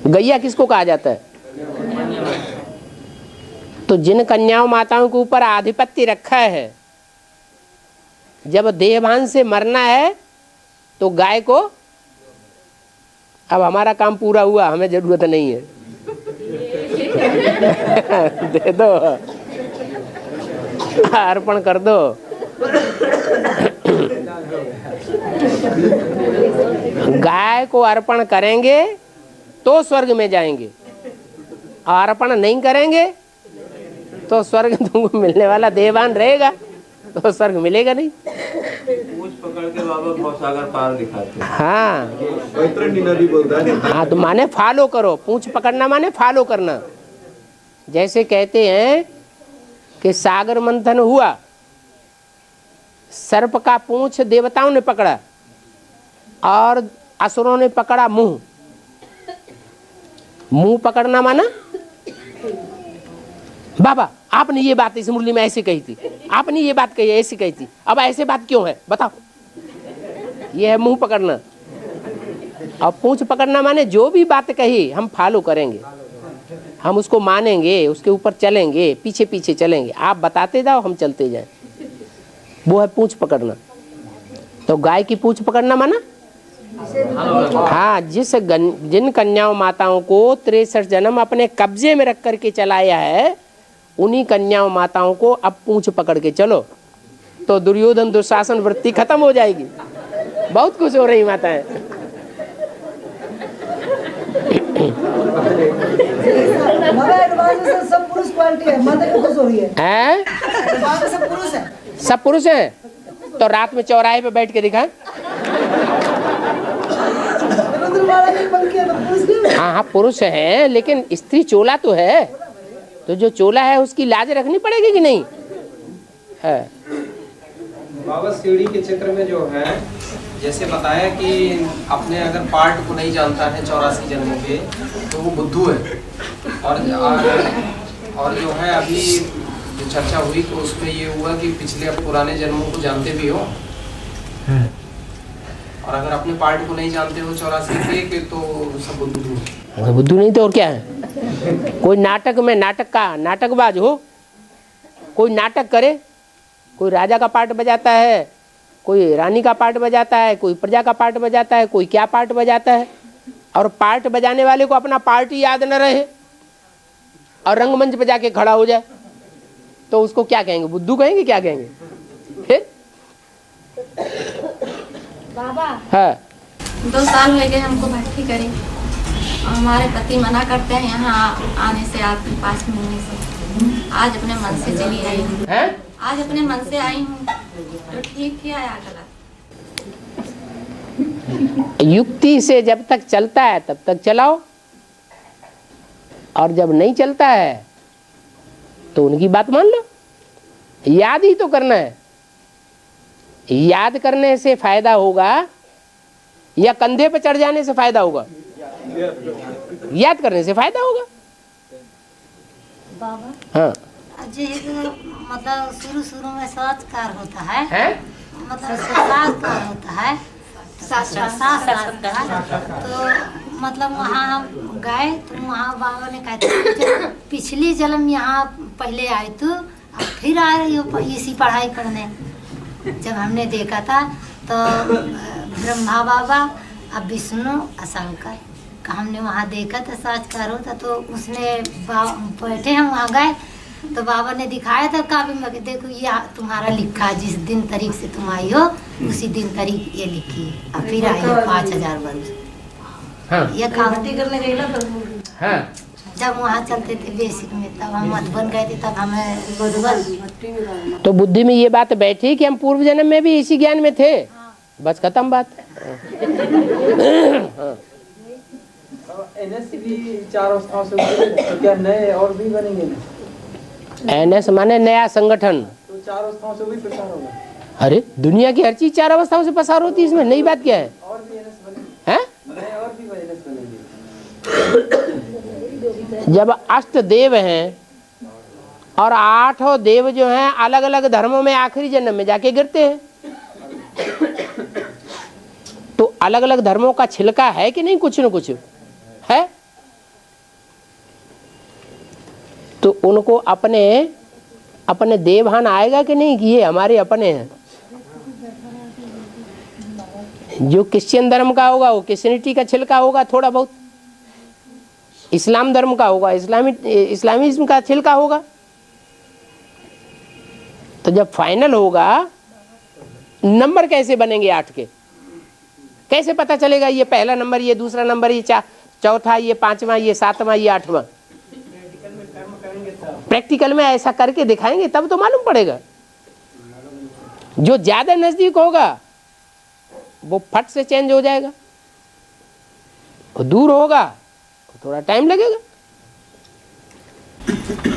गैया किसको कहा जाता है? तो जिन कन्याओं माताओं के ऊपर आधिपत्य रखा है, जब देहभान से मरना है तो गाय को, अब हमारा काम पूरा हुआ, हमें जरूरत नहीं है दे दो, अर्पण कर दो। गाय को अर्पण करेंगे तो स्वर्ग में जाएंगे, अर्पण नहीं करेंगे तो स्वर्ग तुमको मिलने वाला देवान रहेगा तो स्वर्ग मिलेगा नहीं। पूंछ पकड़ के बाबा भवसागर पार दिखाते हैं। हाँ, बैतरणी नदी बोलता है। हाँ, तो माने फॉलो करो। पूंछ पकड़ना माने फॉलो करना। जैसे कहते हैं कि सागर मंथन हुआ, सर्प का पूंछ देवताओं ने पकड़ा और असुरों ने पकड़ा मुंह। मुंह पकड़ना माना, बाबा आपने ये बात इस मुरली में ऐसे कही थी, आपने ये बात कही ऐसी कही थी, अब ऐसे बात क्यों है बताओ, ये है मुंह पकड़ना। और पूंछ पकड़ना माने जो भी बात कही हम फॉलो करेंगे, हम उसको मानेंगे, उसके ऊपर चलेंगे, पीछे पीछे चलेंगे, आप बताते जाओ हम चलते जाएं, वो है पूंछ पकड़ना। तो गाय की पूंछ पकड़ना माना, हाँ, जिन कन्याओं माताओं को 63 जन्म अपने कब्जे में रख करके चलाया है, उन्हीं कन्याओं माताओं को अब पूंछ पकड़ के चलो तो दुर्योधन दुशासन वृत्ति खत्म हो जाएगी। बहुत खुश हो रही माताएं। सब पुरुष क्वालिटी है, माता की खुश हो रही है। सब पुरुष है, सब पुरुष हैं तो रात में चौराहे पे बैठ के दिखाएं। हाँ हाँ, पुरुष है लेकिन स्त्री चोला तो है, तो जो चोला है उसकी लाज रखनी पड़ेगी कि नहीं है? बाबा सीढ़ी के क्षेत्र में जो है, जैसे बताया कि अपने अगर पार्ट को नहीं जानता है 84 जन्मों के, तो वो बुद्धू है। और जो है अभी जो चर्चा हुई तो उसमें ये हुआ कि पिछले पुराने जन्मों को जानते भी हो, और अगर अपने पार्ट को नहीं जानते हो 84 के तो सब बुद्धू। बुद्धू नहीं तो और क्या है? कोई नाटक में नाटकबाज हो, कोई नाटक करे, कोई राजा का पार्ट बजाता है, कोई रानी का पार्ट बजाता है, कोई प्रजा का पार्ट बजाता है, कोई क्या पार्ट बजाता है, और पार्ट बजाने वाले को अपना पार्ट ही याद न रहे और रंगमंच पे जाके खड़ा हो जाए तो उसको क्या कहेंगे? बुद्धू कहेंगे? क्या कहेंगे फिर? बाबा, हाँ, 2 साल हो गए हमको भट्टी करी और हमारे पति मना करते हैं यहाँ आने से, आपके पास मिलने से। आज अपने मन से चली आई हूँ, आज अपने मन से आई हूँ, तो ठीक किया या गलत? युक्ति से जब तक चलता है तब तक चलाओ, और जब नहीं चलता है तो उनकी बात मान लो। याद ही तो करना है। याद करने से फायदा होगा या कंधे पे चढ़ जाने से फायदा होगा? याद करने से फायदा होगा। बाबा, हाँ, जी, मतलब शुरू में संस्कार होता है? मतलब संस्कार होता है, तो मतलब वहाँ हम गए तो वहाँ बाबा ने कहा पिछली जन्म यहाँ पहले आई तू, अब फिर आ रही हो इसी पढ़ाई पढ़ने। जब हमने देखा था तो ब्रह्मा बाबा, अब विष्णु, शंकर का हमने वहाँ देखा था साक्षात्कार होता, तो उसने बैठे हम वहाँ गए तो बाबा ने दिखाया था काफी में, देखो ये तुम्हारा लिखा, जिस दिन तारीख से तुम आई हो उसी दिन तारीख ये लिखी है, अब फिर आई हो 5000 वर्ष। हाँ, ये कावटी करने गई ना प्रभु। हाँ, जब वहाँ चलते थे बेसिक में, तब हम मधुबन गए थे, तब हमें मधुबन। तो बुद्धि में ये बात बैठी कि हम पूर्व जन्म में भी इसी ज्ञान में थे। बस खत्म बात। एनएस भी 4 अवस्थाओं से ऊपर है, तो क्या नए और भी बनेंगे? एनएस माने नया संगठन, तो 4 अवस्थाओं से भी प्रसार होगा। अरे दुनिया की हर चीज 4 अवस्थाओं से पसार होती है, इसमें नई बात क्या है? और भी एनएस बनेंगे हैं? नए और भी एनएस बनेंगे। जब अष्ट देव हैं और 8 देव जो हैं अलग अलग धर्मों में आखिरी जन्म में जाके गिरते हैं, तो अलग अलग धर्मों का छिलका है कि नहीं, कुछ न कुछ है। तो उनको अपने अपने देवहान आएगा कि नहीं कि ये हमारे अपने हैं। जो क्रिश्चियन धर्म का होगा वो क्रिश्चियनिटी का छिलका होगा थोड़ा बहुत, इस्लाम धर्म का होगा इस्लामिज्म का छिलका होगा। तो जब फाइनल होगा नंबर कैसे बनेंगे 8 के? कैसे पता चलेगा ये पहला नंबर, ये दूसरा नंबर, ये चौथा, ये 5वां, ये 7वां, ये 8वां? प्रैक्टिकल में ऐसा करके दिखाएंगे तब तो मालूम पड़ेगा। जो ज्यादा नजदीक होगा वो फट से चेंज हो जाएगा, और दूर होगा तो थोड़ा टाइम लगेगा।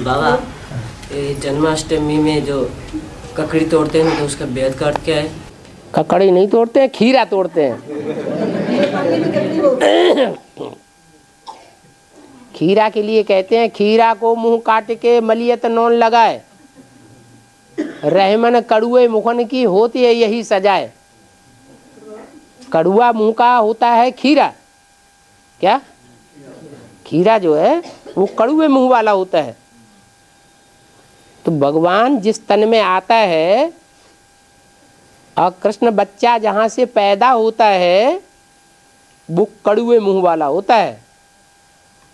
बाबा ये जन्माष्टमी में जो ककड़ी तोड़ते हैं तो उसका वेद का अर्थ क्या है? ककड़ी नहीं तोड़ते हैं, खीरा तोड़ते हैं। खीरा के लिए कहते हैं, खीरा को मुंह काट के मलियत नौन लगाए, रहमन कड़ुए मुखन की होती है यही सजाए। कड़ुआ मुंह का होता है खीरा, क्या खीरा जो है वो कड़ुए मुंह वाला होता है। तो भगवान जिस तन में आता है और कृष्ण बच्चा जहाँ से पैदा होता है वो कड़ुए मुंह वाला होता है।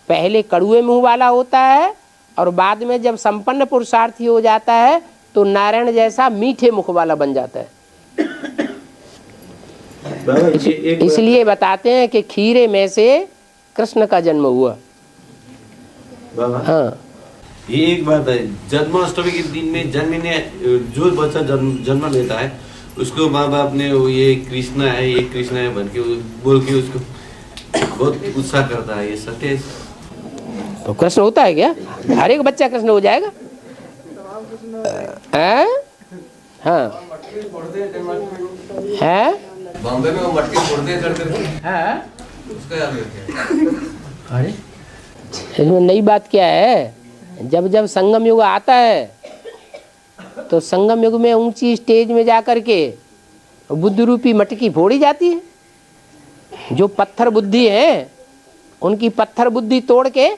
पहले कड़ुए मुंह वाला होता है और बाद में जब संपन्न पुरुषार्थी हो जाता है तो नारायण जैसा मीठे मुख वाला बन जाता है। इसलिए बताते हैं कि खीरे में से कृष्ण का जन्म हुआ। हाँ, ये एक बात है, जन्माष्टमी के दिन में जन्मने जो बच्चा जन्म लेता है उसको माँ बाप ने ये कृष्णा है, ये कृष्णा है बन के बोल के उसको बहुत उत्साह करता है। ये सत्य है? तो कृष्ण होता है क्या? हर एक बच्चा कृष्ण हो जाएगा? हाँ है। बॉम्बे में वो मटके फोड़ते हैं उसका याद रखिए। अरे इसमें नई बात क्या है, जब जब संगम युग आता है तो संगम युग में ऊंची स्टेज में जाकर के बुद्ध रूपी मटकी फोड़ी जाती है। जो पत्थर बुद्धि है उनकी पत्थर बुद्धि तोड़ के